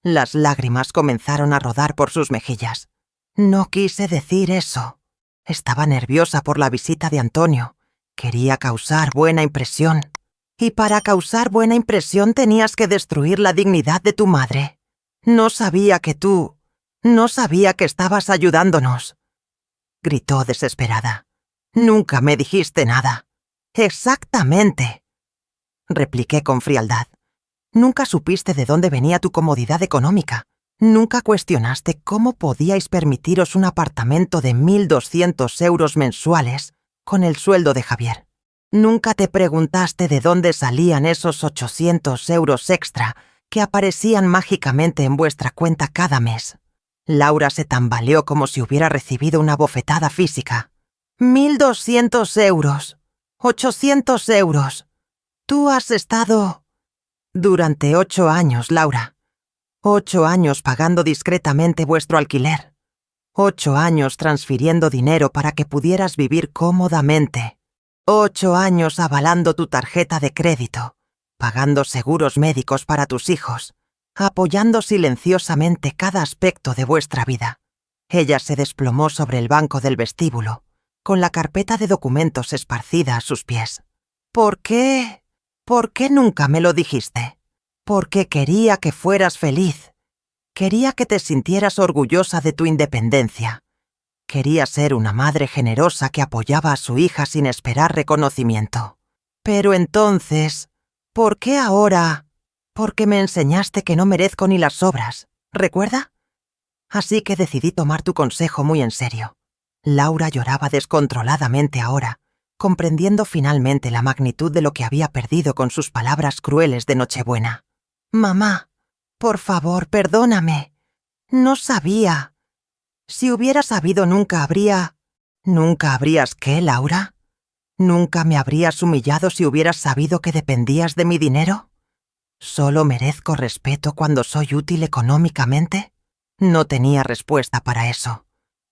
Las lágrimas comenzaron a rodar por sus mejillas. «No quise decir eso. Estaba nerviosa por la visita de Antonio. Quería causar buena impresión. Y para causar buena impresión tenías que destruir la dignidad de tu madre. No sabía que estabas ayudándonos», gritó desesperada. «Nunca me dijiste nada». «Exactamente», repliqué con frialdad. «Nunca supiste de dónde venía tu comodidad económica. Nunca cuestionaste cómo podíais permitiros un apartamento de 1.200 euros mensuales con el sueldo de Javier. Nunca te preguntaste de dónde salían esos 800 euros extra que aparecían mágicamente en vuestra cuenta cada mes». Laura se tambaleó como si hubiera recibido una bofetada física. «1.200 euros. 800 euros. Tú has estado...». «Durante 8 años, Laura. 8 años pagando discretamente vuestro alquiler. 8 años transfiriendo dinero para que pudieras vivir cómodamente. 8 años avalando tu tarjeta de crédito, pagando seguros médicos para tus hijos, apoyando silenciosamente cada aspecto de vuestra vida». Ella se desplomó sobre el banco del vestíbulo, con la carpeta de documentos esparcida a sus pies. «¿Por qué nunca me lo dijiste? Porque quería que fueras feliz. Quería que te sintieras orgullosa de tu independencia. Quería ser una madre generosa que apoyaba a su hija sin esperar reconocimiento. Pero entonces, ¿por qué ahora? Porque me enseñaste que no merezco ni las sobras, ¿recuerda? Así que decidí tomar tu consejo muy en serio». Laura lloraba descontroladamente ahora, comprendiendo finalmente la magnitud de lo que había perdido con sus palabras crueles de Nochebuena. «Mamá, por favor, perdóname. No sabía. Si hubiera sabido nunca habría...». «¿Nunca habrías qué, Laura? ¿Nunca me habrías humillado si hubieras sabido que dependías de mi dinero? ¿Solo merezco respeto cuando soy útil económicamente?». No tenía respuesta para eso,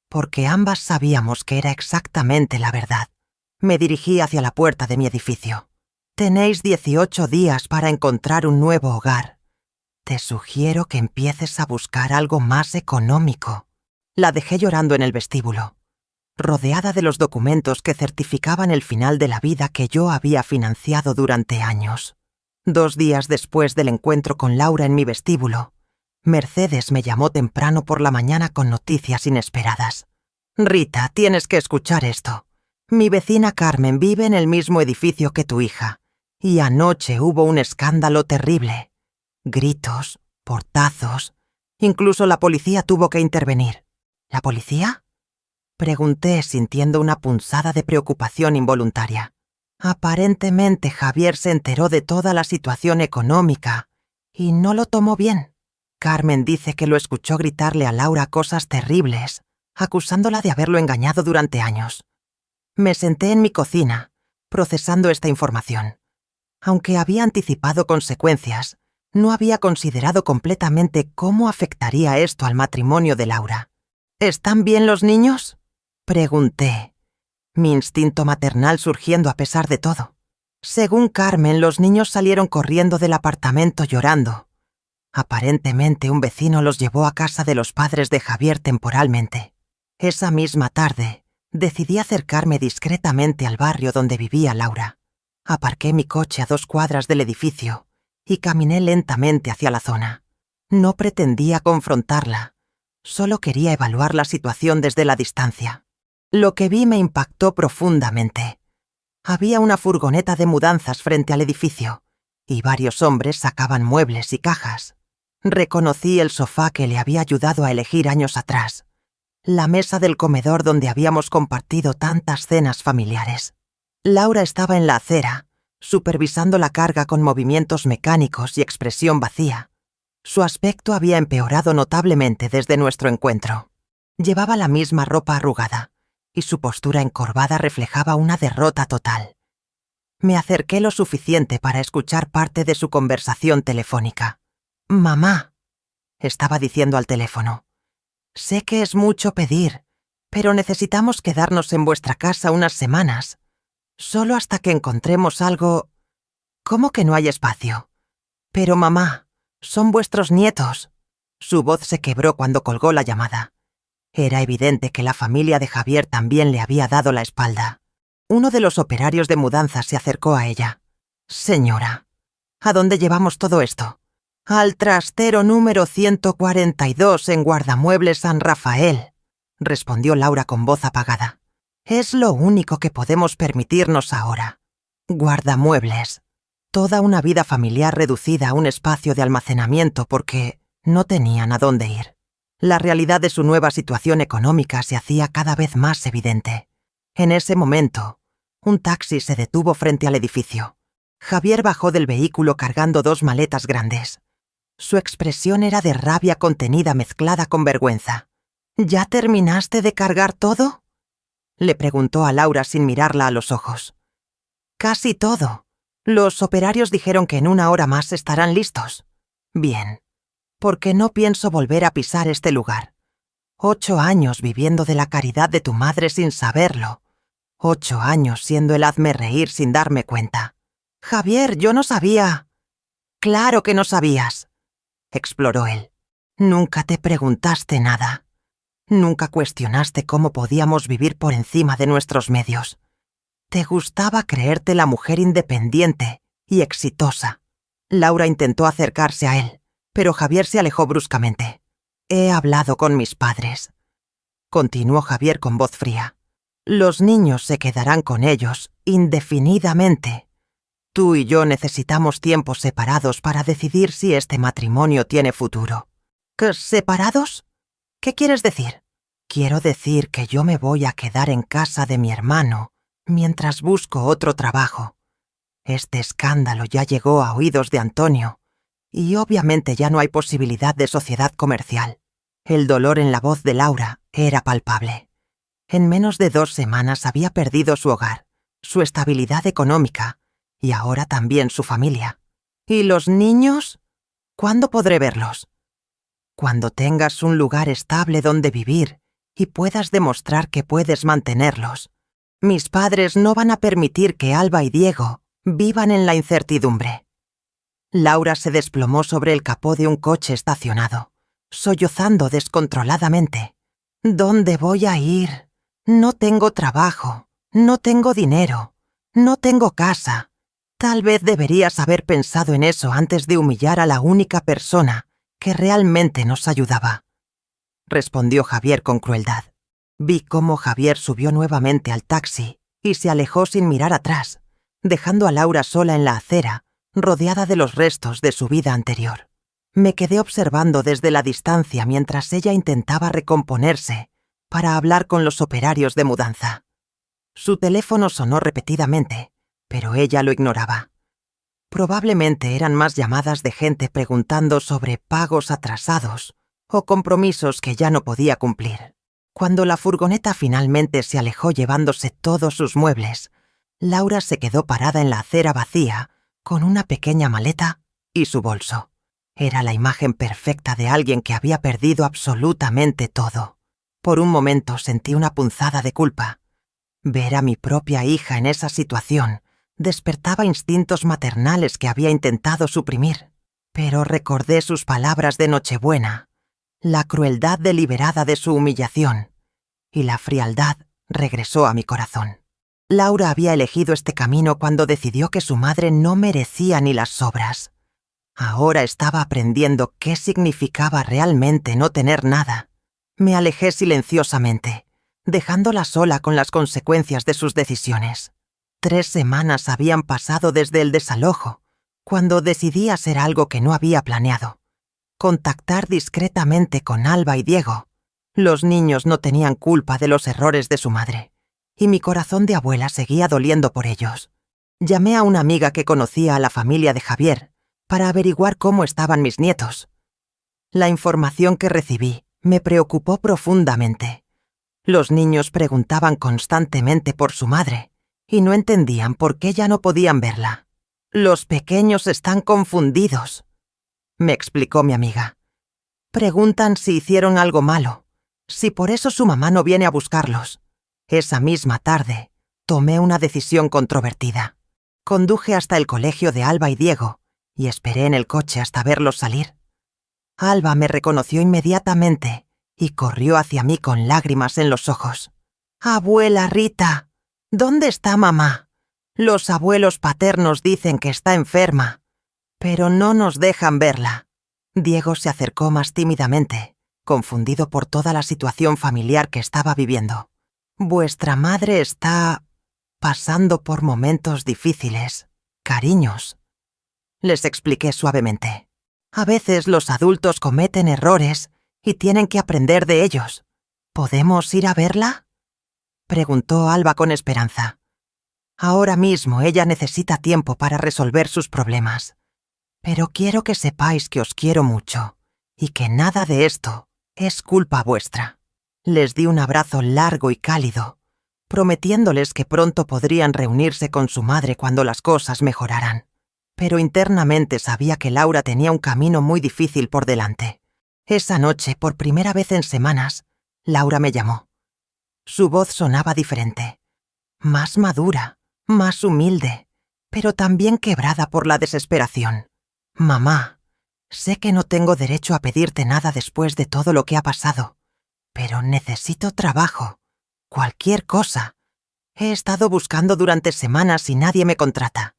porque ambas sabíamos que era exactamente la verdad. Me dirigí hacia la puerta de mi edificio. «Tenéis 18 días para encontrar un nuevo hogar. Te sugiero que empieces a buscar algo más económico». La dejé llorando en el vestíbulo, rodeada de los documentos que certificaban el final de la vida que yo había financiado durante años. 2 días después del encuentro con Laura en mi vestíbulo, Mercedes me llamó temprano por la mañana con noticias inesperadas. «Rita, tienes que escuchar esto. Mi vecina Carmen vive en el mismo edificio que tu hija, y anoche hubo un escándalo terrible. Gritos, portazos, incluso la policía tuvo que intervenir». «¿La policía?», pregunté sintiendo una punzada de preocupación involuntaria. «Aparentemente Javier se enteró de toda la situación económica y no lo tomó bien. Carmen dice que lo escuchó gritarle a Laura cosas terribles, acusándola de haberlo engañado durante años». Me senté en mi cocina, procesando esta información. Aunque había anticipado consecuencias, no había considerado completamente cómo afectaría esto al matrimonio de Laura. «¿Están bien los niños?», pregunté, mi instinto maternal surgiendo a pesar de todo. Según Carmen, los niños salieron corriendo del apartamento llorando. Aparentemente, un vecino los llevó a casa de los padres de Javier temporalmente. Esa misma tarde, Decidí acercarme discretamente al barrio donde vivía Laura. Aparqué mi coche a 2 cuadras del edificio y caminé lentamente hacia la zona. No pretendía confrontarla, solo quería evaluar la situación desde la distancia. Lo que vi me impactó profundamente. Había una furgoneta de mudanzas frente al edificio y varios hombres sacaban muebles y cajas. Reconocí el sofá que le había ayudado a elegir años atrás, la mesa del comedor donde habíamos compartido tantas cenas familiares. Laura estaba en la acera, supervisando la carga con movimientos mecánicos y expresión vacía. Su aspecto había empeorado notablemente desde nuestro encuentro. Llevaba la misma ropa arrugada, y su postura encorvada reflejaba una derrota total. Me acerqué lo suficiente para escuchar parte de su conversación telefónica. «Mamá», estaba diciendo al teléfono, «sé que es mucho pedir, pero necesitamos quedarnos en vuestra casa unas semanas, solo hasta que encontremos algo». «¿Cómo que no hay espacio?» «Pero mamá, son vuestros nietos». Su voz se quebró cuando colgó la llamada. Era evidente que la familia de Javier también le había dado la espalda. Uno de los operarios de mudanzas se acercó a ella. «Señora, ¿a dónde llevamos todo esto?» «Al trastero número 142 en Guardamuebles San Rafael», respondió Laura con voz apagada. «Es lo único que podemos permitirnos ahora. Guardamuebles. Toda una vida familiar reducida a un espacio de almacenamiento porque no tenían a dónde ir». La realidad de su nueva situación económica se hacía cada vez más evidente. En ese momento, un taxi se detuvo frente al edificio. Javier bajó del vehículo cargando 2 maletas grandes. Su expresión era de rabia contenida mezclada con vergüenza. «¿Ya terminaste de cargar todo?», le preguntó a Laura sin mirarla a los ojos. «Casi todo. Los operarios dijeron que en 1 hora más estarán listos». «Bien, porque no pienso volver a pisar este lugar. 8 años viviendo de la caridad de tu madre sin saberlo. 8 años siendo el hazme reír sin darme cuenta». «Javier, yo no sabía». «Claro que no sabías», exploró él. «Nunca te preguntaste nada. Nunca cuestionaste cómo podíamos vivir por encima de nuestros medios. Te gustaba creerte la mujer independiente y exitosa». Laura intentó acercarse a él, pero Javier se alejó bruscamente. «He hablado con mis padres», continuó Javier con voz fría. «Los niños se quedarán con ellos indefinidamente. Tú y yo necesitamos tiempos separados para decidir si este matrimonio tiene futuro». «¿Qué, separados? ¿Qué quieres decir?» «Quiero decir que yo me voy a quedar en casa de mi hermano mientras busco otro trabajo. Este escándalo ya llegó a oídos de Antonio y obviamente ya no hay posibilidad de sociedad comercial». El dolor en la voz de Laura era palpable. En menos de 2 semanas había perdido su hogar, su estabilidad económica y ahora también su familia. «¿Y los niños? ¿Cuándo podré verlos?» «Cuando tengas un lugar estable donde vivir y puedas demostrar que puedes mantenerlos. Mis padres no van a permitir que Alba y Diego vivan en la incertidumbre». Laura se desplomó sobre el capó de un coche estacionado, sollozando descontroladamente. «¿Dónde voy a ir? No tengo trabajo, no tengo dinero, no tengo casa. Tal vez deberías haber pensado en eso antes de humillar a la única persona que realmente nos ayudaba», respondió Javier con crueldad. Vi cómo Javier subió nuevamente al taxi y se alejó sin mirar atrás, dejando a Laura sola en la acera, rodeada de los restos de su vida anterior. Me quedé observando desde la distancia mientras ella intentaba recomponerse para hablar con los operarios de mudanza. Su teléfono sonó repetidamente, pero ella lo ignoraba. Probablemente eran más llamadas de gente preguntando sobre pagos atrasados o compromisos que ya no podía cumplir. Cuando la furgoneta finalmente se alejó llevándose todos sus muebles, Laura se quedó parada en la acera vacía con una pequeña maleta y su bolso. Era la imagen perfecta de alguien que había perdido absolutamente todo. Por un momento sentí una punzada de culpa. Ver a mi propia hija en esa situación despertaba instintos maternales que había intentado suprimir. Pero recordé sus palabras de Nochebuena, la crueldad deliberada de su humillación y la frialdad regresó a mi corazón. Laura había elegido este camino cuando decidió que su madre no merecía ni las sobras. Ahora estaba aprendiendo qué significaba realmente no tener nada. Me alejé silenciosamente, dejándola sola con las consecuencias de sus decisiones. 3 semanas habían pasado desde el desalojo, cuando decidí hacer algo que no había planeado: contactar discretamente con Alba y Diego. Los niños no tenían culpa de los errores de su madre, y mi corazón de abuela seguía doliendo por ellos. Llamé a una amiga que conocía a la familia de Javier para averiguar cómo estaban mis nietos. La información que recibí me preocupó profundamente. Los niños preguntaban constantemente por su madre y no entendían por qué ya no podían verla. «Los pequeños están confundidos», me explicó mi amiga. «Preguntan si hicieron algo malo, si por eso su mamá no viene a buscarlos». Esa misma tarde, tomé una decisión controvertida. Conduje hasta el colegio de Alba y Diego y esperé en el coche hasta verlos salir. Alba me reconoció inmediatamente y corrió hacia mí con lágrimas en los ojos. «Abuela Rita, ¿dónde está mamá? Los abuelos paternos dicen que está enferma, pero no nos dejan verla». Diego se acercó más tímidamente, confundido por toda la situación familiar que estaba viviendo. «Vuestra madre está pasando por momentos difíciles, cariños», les expliqué suavemente. «A veces los adultos cometen errores y tienen que aprender de ellos. ¿Podemos ir a verla?», preguntó Alba con esperanza. «Ahora mismo ella necesita tiempo para resolver sus problemas. Pero quiero que sepáis que os quiero mucho y que nada de esto es culpa vuestra». Les di un abrazo largo y cálido, prometiéndoles que pronto podrían reunirse con su madre cuando las cosas mejoraran. Pero internamente sabía que Laura tenía un camino muy difícil por delante. Esa noche, por primera vez en semanas, Laura me llamó. Su voz sonaba diferente, más madura, más humilde, pero también quebrada por la desesperación. «Mamá, sé que no tengo derecho a pedirte nada después de todo lo que ha pasado, pero necesito trabajo, cualquier cosa. He estado buscando durante semanas y nadie me contrata».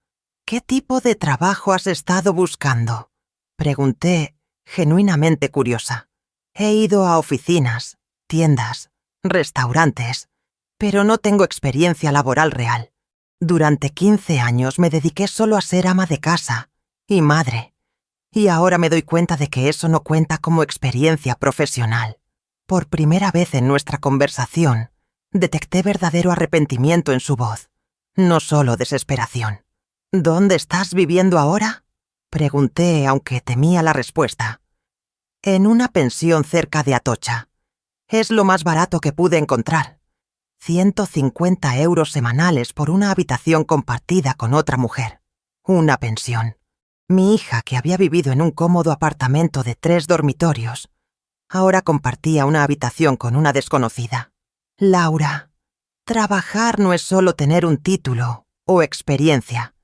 «¿Qué tipo de trabajo has estado buscando?», pregunté, genuinamente curiosa. «He ido a oficinas, tiendas, restaurantes, pero no tengo experiencia laboral real. Durante 15 años me dediqué solo a ser ama de casa y madre, y ahora me doy cuenta de que eso no cuenta como experiencia profesional». Por primera vez en nuestra conversación, detecté verdadero arrepentimiento en su voz, no solo desesperación. «¿Dónde estás viviendo ahora?», pregunté, aunque temía la respuesta. «En una pensión cerca de Atocha. Es lo más barato que pude encontrar. 150 euros semanales por una habitación compartida con otra mujer. Una pensión». Mi hija, que había vivido en un cómodo apartamento de 3 dormitorios, ahora compartía una habitación con una desconocida. «Laura, trabajar no es solo tener un título o experiencia.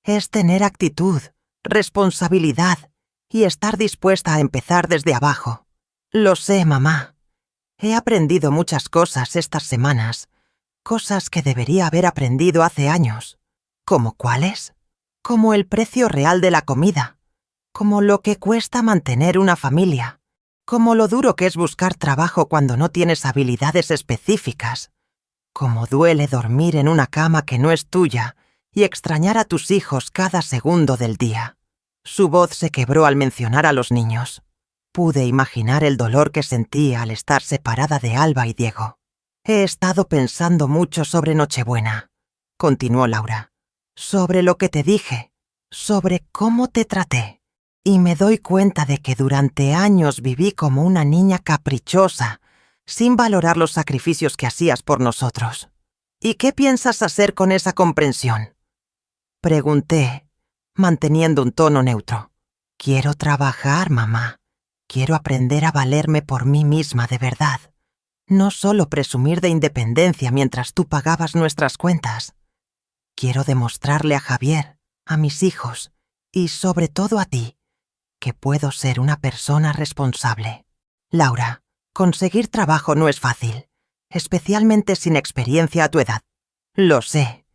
Es tener actitud, responsabilidad y estar dispuesta a empezar desde abajo». «Lo sé, mamá. He aprendido muchas cosas estas semanas, cosas que debería haber aprendido hace años». «¿Cómo cuáles?». «Como el precio real de la comida, como lo que cuesta mantener una familia, como lo duro que es buscar trabajo cuando no tienes habilidades específicas, como duele dormir en una cama que no es tuya y extrañar a tus hijos cada segundo del día». Su voz se quebró al mencionar a los niños. Pude imaginar el dolor que sentía al estar separada de Alba y Diego. «He estado pensando mucho sobre Nochebuena», continuó Laura. «Sobre lo que te dije, sobre cómo te traté. Y me doy cuenta de que durante años viví como una niña caprichosa, sin valorar los sacrificios que hacías por nosotros. ¿Y qué piensas hacer con esa comprensión?», pregunté, manteniendo un tono neutro. «Quiero trabajar, mamá. Quiero aprender a valerme por mí misma de verdad. No solo presumir de independencia mientras tú pagabas nuestras cuentas. Quiero demostrarle a Javier, a mis hijos y sobre todo a ti, que puedo ser una persona responsable. Laura, conseguir trabajo no es fácil. especialmente sin experiencia a tu edad. Lo sé.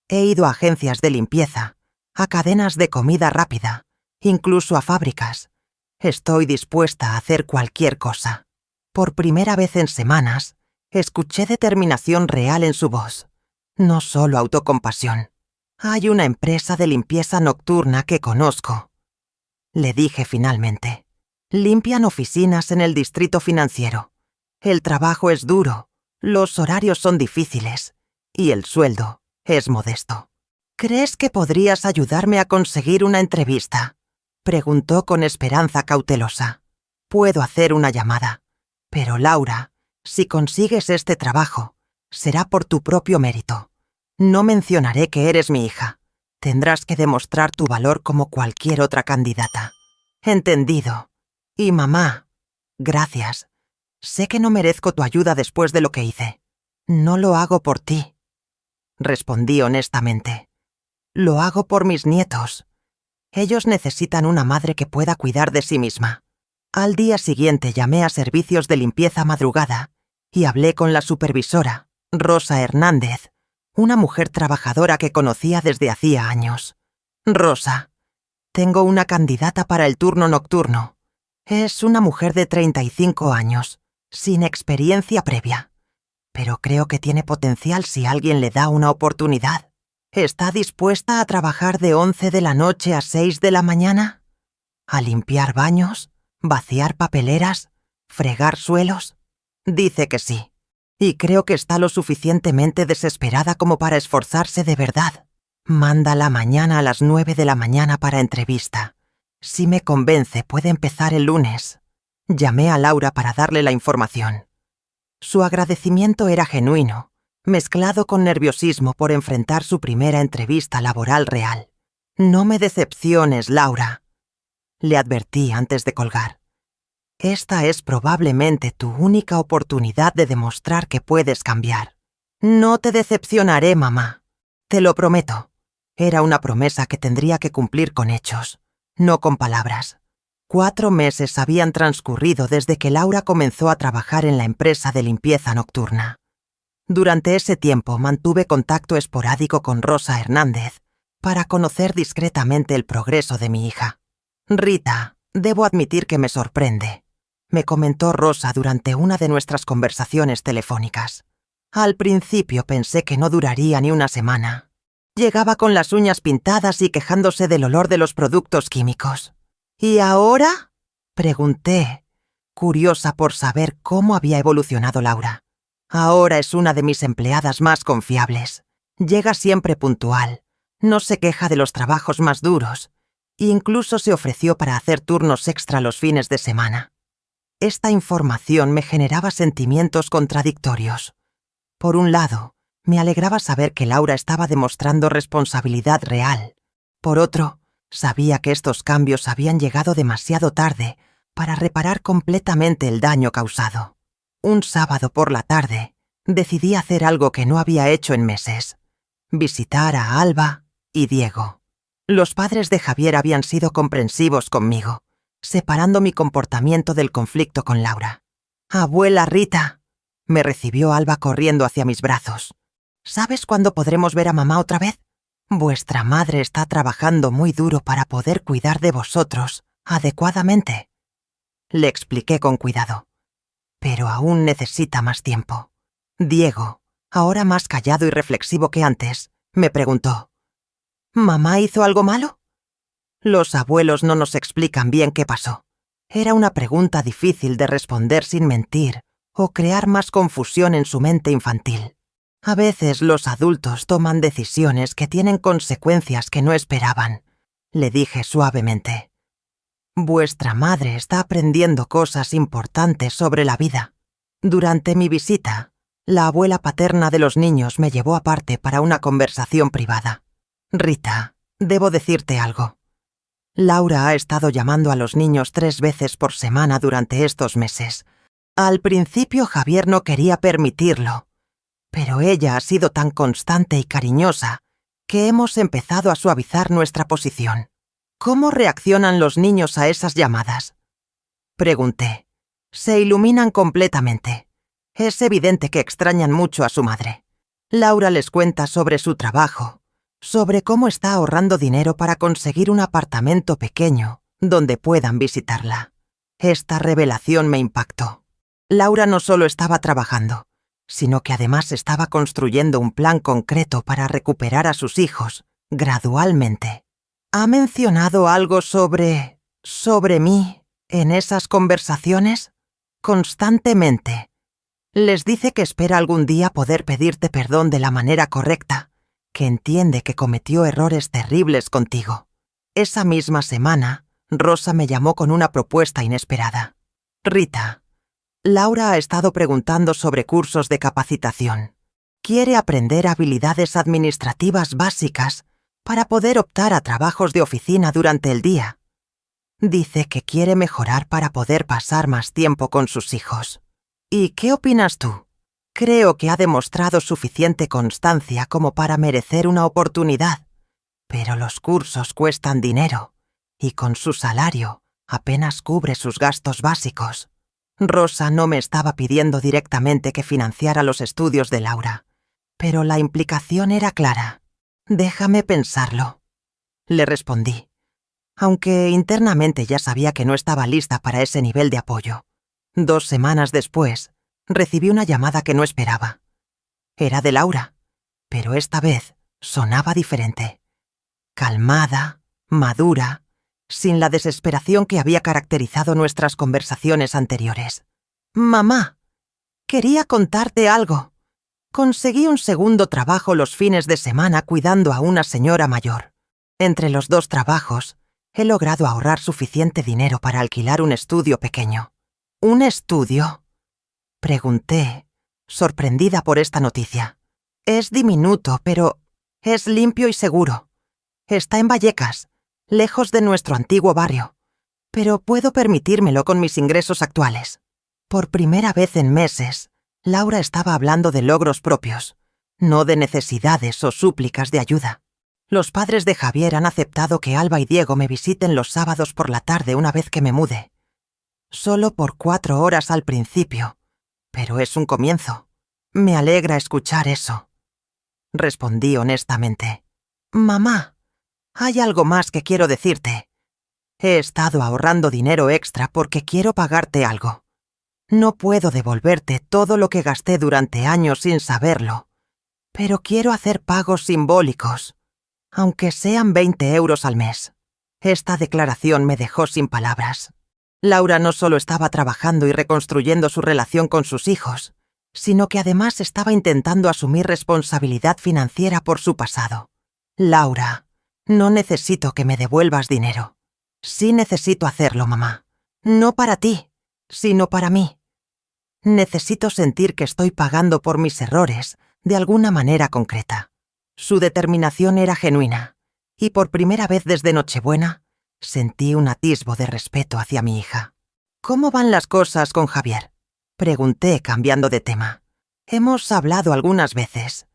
He ido a agencias de limpieza, a cadenas de comida rápida, incluso a fábricas. Estoy dispuesta a hacer cualquier cosa. Por primera vez en semanas, escuché determinación real en su voz, no solo autocompasión. Hay una empresa de limpieza nocturna que conozco. Le dije finalmente. Limpian oficinas en el distrito financiero. El trabajo es duro, los horarios son difíciles y el sueldo es modesto. ¿Crees que podrías ayudarme a conseguir una entrevista?, preguntó con esperanza cautelosa. Puedo hacer una llamada, pero Laura, si consigues este trabajo, será por tu propio mérito. No mencionaré que eres mi hija. Tendrás que demostrar tu valor como cualquier otra candidata. Entendido. Y mamá, gracias. Sé que no merezco tu ayuda después de lo que hice. No lo hago por ti. Respondí honestamente. Lo hago por mis nietos. Ellos necesitan una madre que pueda cuidar de sí misma. Al día siguiente llamé a servicios de limpieza madrugada y hablé con la supervisora, Rosa Hernández, una mujer trabajadora que conocía desde hacía años. Rosa, tengo una candidata para el turno nocturno. Es una mujer de 35 años, sin experiencia previa. Pero creo que tiene potencial si alguien le da una oportunidad. ¿Está dispuesta a trabajar de 11 de la noche a 6 de la mañana? ¿A limpiar baños? ¿Vaciar papeleras? ¿Fregar suelos? Dice que sí. Y creo que está lo suficientemente desesperada como para esforzarse de verdad. Mándala mañana a las 9 de la mañana para entrevista. Si me convence, puede empezar el lunes. Llamé a Laura para darle la información. Su agradecimiento era genuino, mezclado con nerviosismo por enfrentar su primera entrevista laboral real. No me decepciones, Laura, le advertí antes de colgar. Esta es probablemente tu única oportunidad de demostrar que puedes cambiar. No te decepcionaré, mamá. Te lo prometo. Era una promesa que tendría que cumplir con hechos, no con palabras. 4 meses habían transcurrido desde que Laura comenzó a trabajar en la empresa de limpieza nocturna. Durante ese tiempo mantuve contacto esporádico con Rosa Hernández para conocer discretamente el progreso de mi hija. Rita, debo admitir que me sorprende, me comentó Rosa durante una de nuestras conversaciones telefónicas. Al principio pensé que no duraría ni una semana. Llegaba con las uñas pintadas y quejándose del olor de los productos químicos. ¿Y ahora?, pregunté, curiosa por saber cómo había evolucionado Laura. Ahora es una de mis empleadas más confiables. Llega siempre puntual. No se queja de los trabajos más duros. Incluso se ofreció para hacer turnos extra los fines de semana. Esta información me generaba sentimientos contradictorios. Por un lado, me alegraba saber que Laura estaba demostrando responsabilidad real. Por otro, sabía que estos cambios habían llegado demasiado tarde para reparar completamente el daño causado. Un sábado por la tarde, decidí hacer algo que no había hecho en meses: visitar a Alba y Diego. Los padres de Javier habían sido comprensivos conmigo, separando mi comportamiento del conflicto con Laura. «Abuela Rita», me recibió Alba corriendo hacia mis brazos. «¿Sabes cuándo podremos ver a mamá otra vez? Vuestra madre está trabajando muy duro para poder cuidar de vosotros adecuadamente», le expliqué con cuidado. «Pero aún necesita más tiempo». Diego, ahora más callado y reflexivo que antes, me preguntó: ¿Mamá hizo algo malo? Los abuelos no nos explican bien qué pasó. Era una pregunta difícil de responder sin mentir o crear más confusión en su mente infantil. A veces los adultos toman decisiones que tienen consecuencias que no esperaban, le dije suavemente. Vuestra madre está aprendiendo cosas importantes sobre la vida. Durante mi visita, la abuela paterna de los niños me llevó aparte para una conversación privada. Rita, debo decirte algo. Laura ha estado llamando a los niños 3 veces por semana durante estos meses. Al principio Javier no quería permitirlo, pero ella ha sido tan constante y cariñosa que hemos empezado a suavizar nuestra posición. ¿Cómo reaccionan los niños a esas llamadas?, pregunté. Se iluminan completamente. Es evidente que extrañan mucho a su madre. Laura les cuenta sobre su trabajo, sobre cómo está ahorrando dinero para conseguir un apartamento pequeño donde puedan visitarla. Esta revelación me impactó. Laura no solo estaba trabajando, sino que además estaba construyendo un plan concreto para recuperar a sus hijos, gradualmente. ¿Ha mencionado algo sobre mí en esas conversaciones? Constantemente. Les dice que espera algún día poder pedirte perdón de la manera correcta, que entiende que cometió errores terribles contigo. Esa misma semana, Rosa me llamó con una propuesta inesperada. Rita, Laura ha estado preguntando sobre cursos de capacitación. Quiere aprender habilidades administrativas básicas para poder optar a trabajos de oficina durante el día. Dice que quiere mejorar para poder pasar más tiempo con sus hijos. ¿Y qué opinas tú? Creo que ha demostrado suficiente constancia como para merecer una oportunidad, pero los cursos cuestan dinero y con su salario apenas cubre sus gastos básicos. Rosa no me estaba pidiendo directamente que financiara los estudios de Laura, pero la implicación era clara. Déjame pensarlo, le respondí, aunque internamente ya sabía que no estaba lista para ese nivel de apoyo. 2 semanas después, recibí una llamada que no esperaba. Era de Laura, pero esta vez sonaba diferente. Calmada, madura, sin la desesperación que había caracterizado nuestras conversaciones anteriores. «Mamá, quería contarte algo. Conseguí un segundo trabajo los fines de semana cuidando a una señora mayor. Entre los 2 trabajos, he logrado ahorrar suficiente dinero para alquilar un estudio pequeño». «¿Un estudio?», pregunté, sorprendida por esta noticia. «Es diminuto, pero es limpio y seguro. Está en Vallecas, lejos de nuestro antiguo barrio, pero puedo permitírmelo con mis ingresos actuales». Por primera vez en meses, Laura estaba hablando de logros propios, no de necesidades o súplicas de ayuda. Los padres de Javier han aceptado que Alba y Diego me visiten los sábados por la tarde una vez que me mude. Solo por 4 horas al principio, pero es un comienzo. Me alegra escuchar eso. Respondí honestamente. «Mamá, hay algo más que quiero decirte. He estado ahorrando dinero extra porque quiero pagarte algo. No puedo devolverte todo lo que gasté durante años sin saberlo, pero quiero hacer pagos simbólicos, aunque sean 20 euros al mes». Esta declaración me dejó sin palabras. Laura no solo estaba trabajando y reconstruyendo su relación con sus hijos, sino que además estaba intentando asumir responsabilidad financiera por su pasado. «Laura, no necesito que me devuelvas dinero. Sí necesito hacerlo, mamá. No para ti, sino para mí. Necesito sentir que estoy pagando por mis errores de alguna manera concreta». Su determinación era genuina, y por primera vez desde Nochebuena, sentí un atisbo de respeto hacia mi hija. «¿Cómo van las cosas con Javier?», pregunté cambiando de tema. «Hemos hablado algunas veces.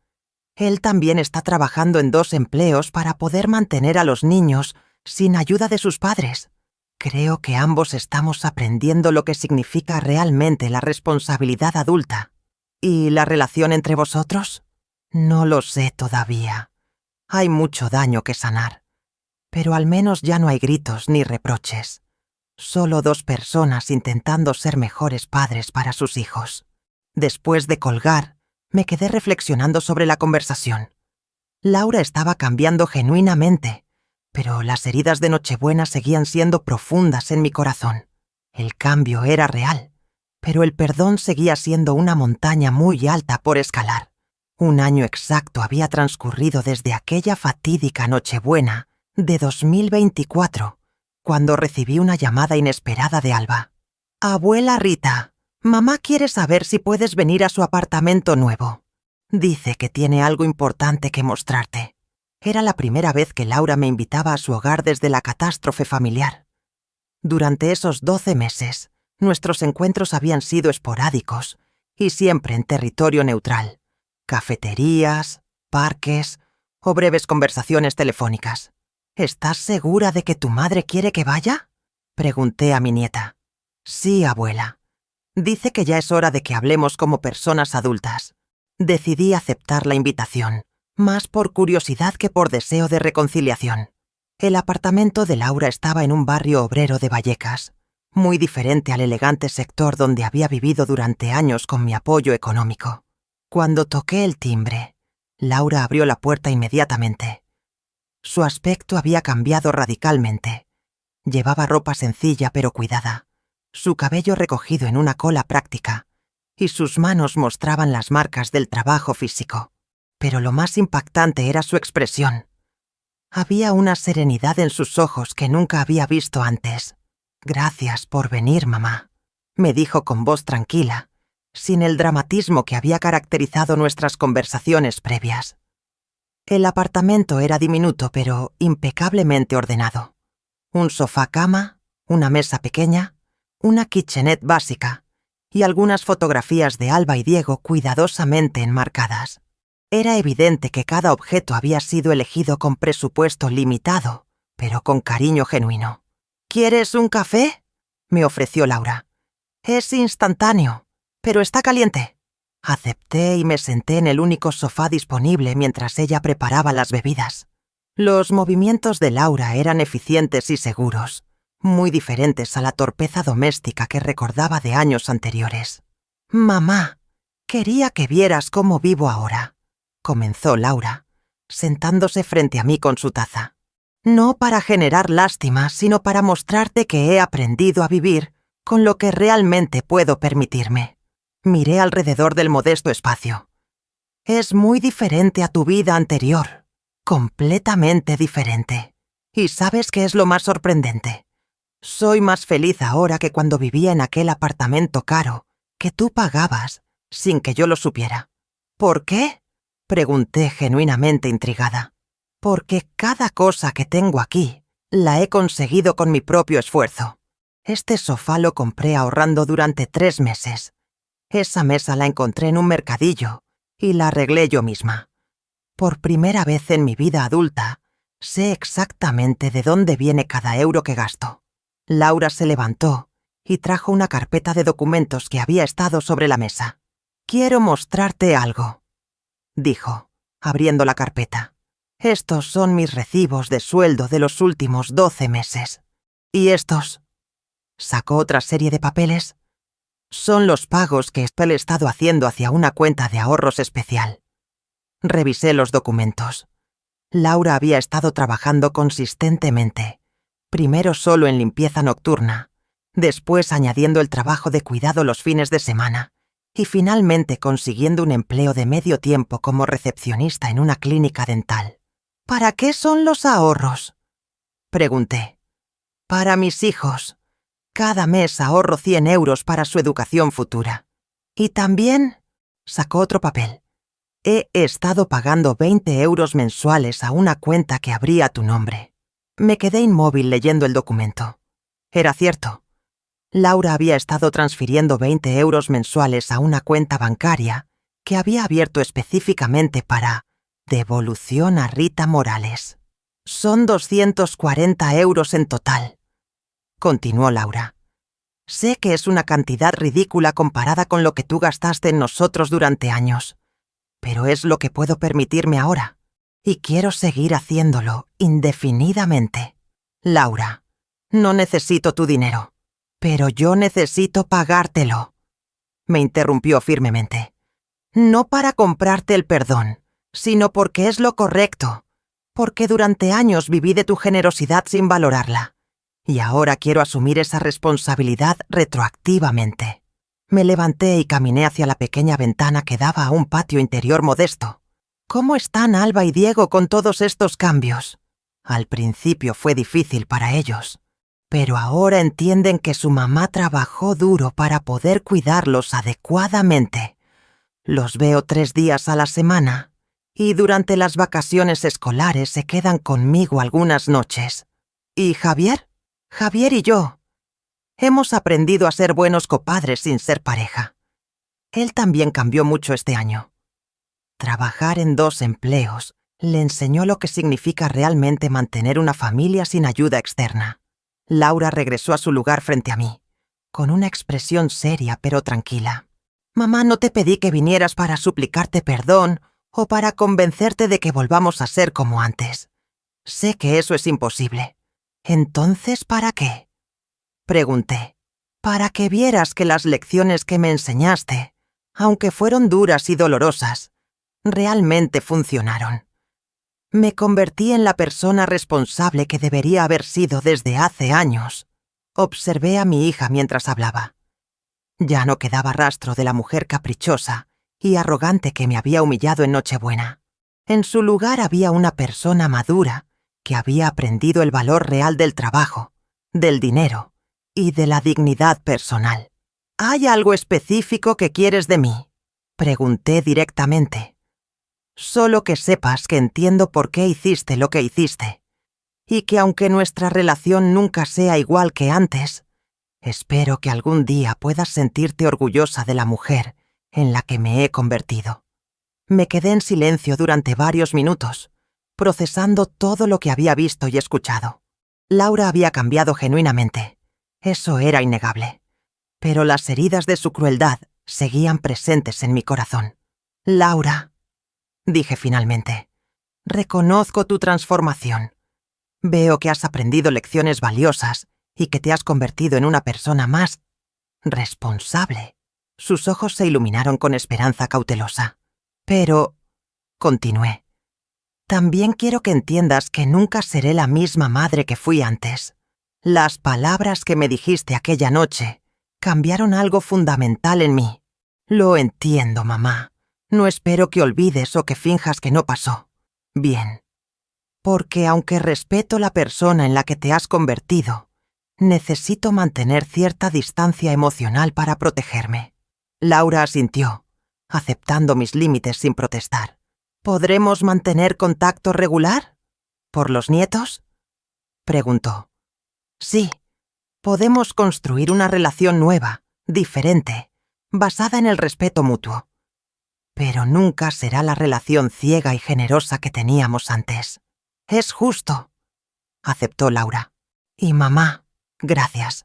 Él también está trabajando en 2 empleos para poder mantener a los niños sin ayuda de sus padres. Creo que ambos estamos aprendiendo lo que significa realmente la responsabilidad adulta. ¿Y la relación entre vosotros? No lo sé todavía. Hay mucho daño que sanar. Pero al menos ya no hay gritos ni reproches. Solo 2 personas intentando ser mejores padres para sus hijos». Después de colgar, me quedé reflexionando sobre la conversación. Laura estaba cambiando genuinamente, pero las heridas de Nochebuena seguían siendo profundas en mi corazón. El cambio era real, pero el perdón seguía siendo una montaña muy alta por escalar. 1 año exacto había transcurrido desde aquella fatídica Nochebuena de 2024, cuando recibí una llamada inesperada de Alba. «Abuela Rita, mamá quiere saber si puedes venir a su apartamento nuevo. Dice que tiene algo importante que mostrarte». Era la primera vez que Laura me invitaba a su hogar desde la catástrofe familiar. Durante esos 12 meses, nuestros encuentros habían sido esporádicos y siempre en territorio neutral. Cafeterías, parques o breves conversaciones telefónicas. «¿Estás segura de que tu madre quiere que vaya?», pregunté a mi nieta. «Sí, abuela. Dice que ya es hora de que hablemos como personas adultas. Decidí aceptar la invitación, más por curiosidad que por deseo de reconciliación. El apartamento de Laura estaba en un barrio obrero de Vallecas, muy diferente al elegante sector donde había vivido durante años con mi apoyo económico. Cuando toqué el timbre, Laura abrió la puerta inmediatamente. Su aspecto había cambiado radicalmente. Llevaba ropa sencilla pero cuidada, su cabello recogido en una cola práctica, y sus manos mostraban las marcas del trabajo físico. Pero lo más impactante era su expresión. Había una serenidad en sus ojos que nunca había visto antes. «Gracias por venir, mamá», me dijo con voz tranquila, sin el dramatismo que había caracterizado nuestras conversaciones previas. El apartamento era diminuto pero impecablemente ordenado. Un sofá-cama, una mesa pequeña, una kitchenette básica y algunas fotografías de Alba y Diego cuidadosamente enmarcadas. Era evidente que cada objeto había sido elegido con presupuesto limitado, pero con cariño genuino. «¿Quieres un café?», me ofreció Laura. «Es instantáneo, pero está caliente». Acepté y me senté en el único sofá disponible mientras ella preparaba las bebidas. Los movimientos de Laura eran eficientes y seguros, muy diferentes a la torpeza doméstica que recordaba de años anteriores. «Mamá, quería que vieras cómo vivo ahora», comenzó Laura, sentándose frente a mí con su taza. «No para generar lástima, sino para mostrarte que he aprendido a vivir con lo que realmente puedo permitirme». Miré alrededor del modesto espacio. «Es muy diferente a tu vida anterior, completamente diferente. ¿Y sabes qué es lo más sorprendente? Soy más feliz ahora que cuando vivía en aquel apartamento caro que tú pagabas sin que yo lo supiera». «¿Por qué?», pregunté genuinamente intrigada. «Porque cada cosa que tengo aquí la he conseguido con mi propio esfuerzo. Este sofá lo compré ahorrando durante 3 meses. Esa mesa la encontré en un mercadillo y la arreglé yo misma. Por primera vez en mi vida adulta, sé exactamente de dónde viene cada euro que gasto». Laura se levantó y trajo una carpeta de documentos que había estado sobre la mesa. «Quiero mostrarte algo», dijo, abriendo la carpeta. «Estos son mis recibos de sueldo de los últimos 12 meses. ¿Y estos?». Sacó otra serie de papeles. «Son los pagos que he estado haciendo hacia una cuenta de ahorros especial». Revisé los documentos. Laura había estado trabajando consistentemente, primero solo en limpieza nocturna, después añadiendo el trabajo de cuidado los fines de semana y finalmente consiguiendo un empleo de medio tiempo como recepcionista en una clínica dental. «¿Para qué son los ahorros?», pregunté. «Para mis hijos. Cada mes ahorro 100 euros para su educación futura. Y también», sacó otro papel, «he estado pagando 20 euros mensuales a una cuenta que abrí a tu nombre». Me quedé inmóvil leyendo el documento. Era cierto. Laura había estado transfiriendo 20 euros mensuales a una cuenta bancaria que había abierto específicamente para devolución a Rita Morales. «Son 240 euros en total», continuó Laura. «Sé que es una cantidad ridícula comparada con lo que tú gastaste en nosotros durante años, pero es lo que puedo permitirme ahora, y quiero seguir haciéndolo indefinidamente. Laura, no necesito tu dinero, pero yo necesito pagártelo», me interrumpió firmemente. «No para comprarte el perdón, sino porque es lo correcto, porque durante años viví de tu generosidad sin valorarla. Y ahora quiero asumir esa responsabilidad retroactivamente». Me levanté y caminé hacia la pequeña ventana que daba a un patio interior modesto. «¿Cómo están Alba y Diego con todos estos cambios?». Al principio fue difícil para ellos, pero ahora entienden que su mamá trabajó duro para poder cuidarlos adecuadamente. Los veo 3 días a la semana y durante las vacaciones escolares se quedan conmigo algunas noches. ¿Y Javier? Javier y yo hemos aprendido a ser buenos copadres sin ser pareja. Él también cambió mucho este año. Trabajar en 2 empleos le enseñó lo que significa realmente mantener una familia sin ayuda externa. Laura regresó a su lugar frente a mí. con una expresión seria pero tranquila. Mamá, no te pedí que vinieras para suplicarte perdón o para convencerte de que volvamos a ser como antes. Sé que eso es imposible. ¿Entonces para qué? Pregunté. Para que vieras que las lecciones que me enseñaste, aunque fueron duras y dolorosas, realmente funcionaron. Me convertí en la persona responsable que debería haber sido desde hace años. Observé a mi hija mientras hablaba. Ya no quedaba rastro de la mujer caprichosa y arrogante que me había humillado en Nochebuena. En su lugar había una persona madura que había aprendido el valor real del trabajo, del dinero y de la dignidad personal. ¿Hay algo específico que quieres de mí? Pregunté directamente. Solo que sepas que entiendo por qué hiciste lo que hiciste, y que aunque nuestra relación nunca sea igual que antes, espero que algún día puedas sentirte orgullosa de la mujer en la que me he convertido. Me quedé en silencio durante varios minutos, procesando todo lo que había visto y escuchado. Laura había cambiado genuinamente. Eso era innegable. Pero las heridas de su crueldad seguían presentes en mi corazón. Laura, dije finalmente, reconozco tu transformación. Veo que has aprendido lecciones valiosas y que te has convertido en una persona más responsable. Sus ojos se iluminaron con esperanza cautelosa. Pero, continué, también quiero que entiendas que nunca seré la misma madre que fui antes. Las palabras que me dijiste aquella noche cambiaron algo fundamental en mí. Lo entiendo, mamá. No espero que olvides o que finjas que no pasó. Bien. Porque aunque respeto la persona en la que te has convertido, necesito mantener cierta distancia emocional para protegerme. Laura asintió, aceptando mis límites sin protestar. ¿Podremos mantener contacto regular? ¿Por los nietos? Preguntó. Sí, podemos construir una relación nueva, diferente, basada en el respeto mutuo. Pero nunca será la relación ciega y generosa que teníamos antes. Es justo, aceptó Laura. Y mamá, gracias.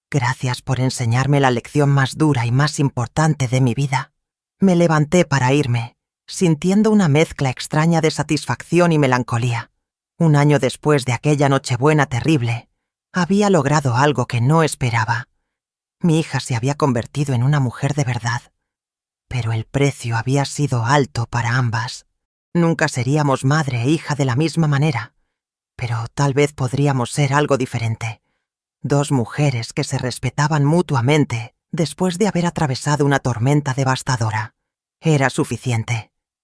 Gracias por enseñarme la lección más dura y más importante de mi vida. Me levanté para irme, sintiendo una mezcla extraña de satisfacción y melancolía. Un año después de aquella Nochebuena terrible, había logrado algo que no esperaba. Mi hija se había convertido en una mujer de verdad. Pero el precio había sido alto para ambas. Nunca seríamos madre e hija de la misma manera, pero tal vez podríamos ser algo diferente. Dos mujeres que se respetaban mutuamente después de haber atravesado una tormenta devastadora. Era suficiente.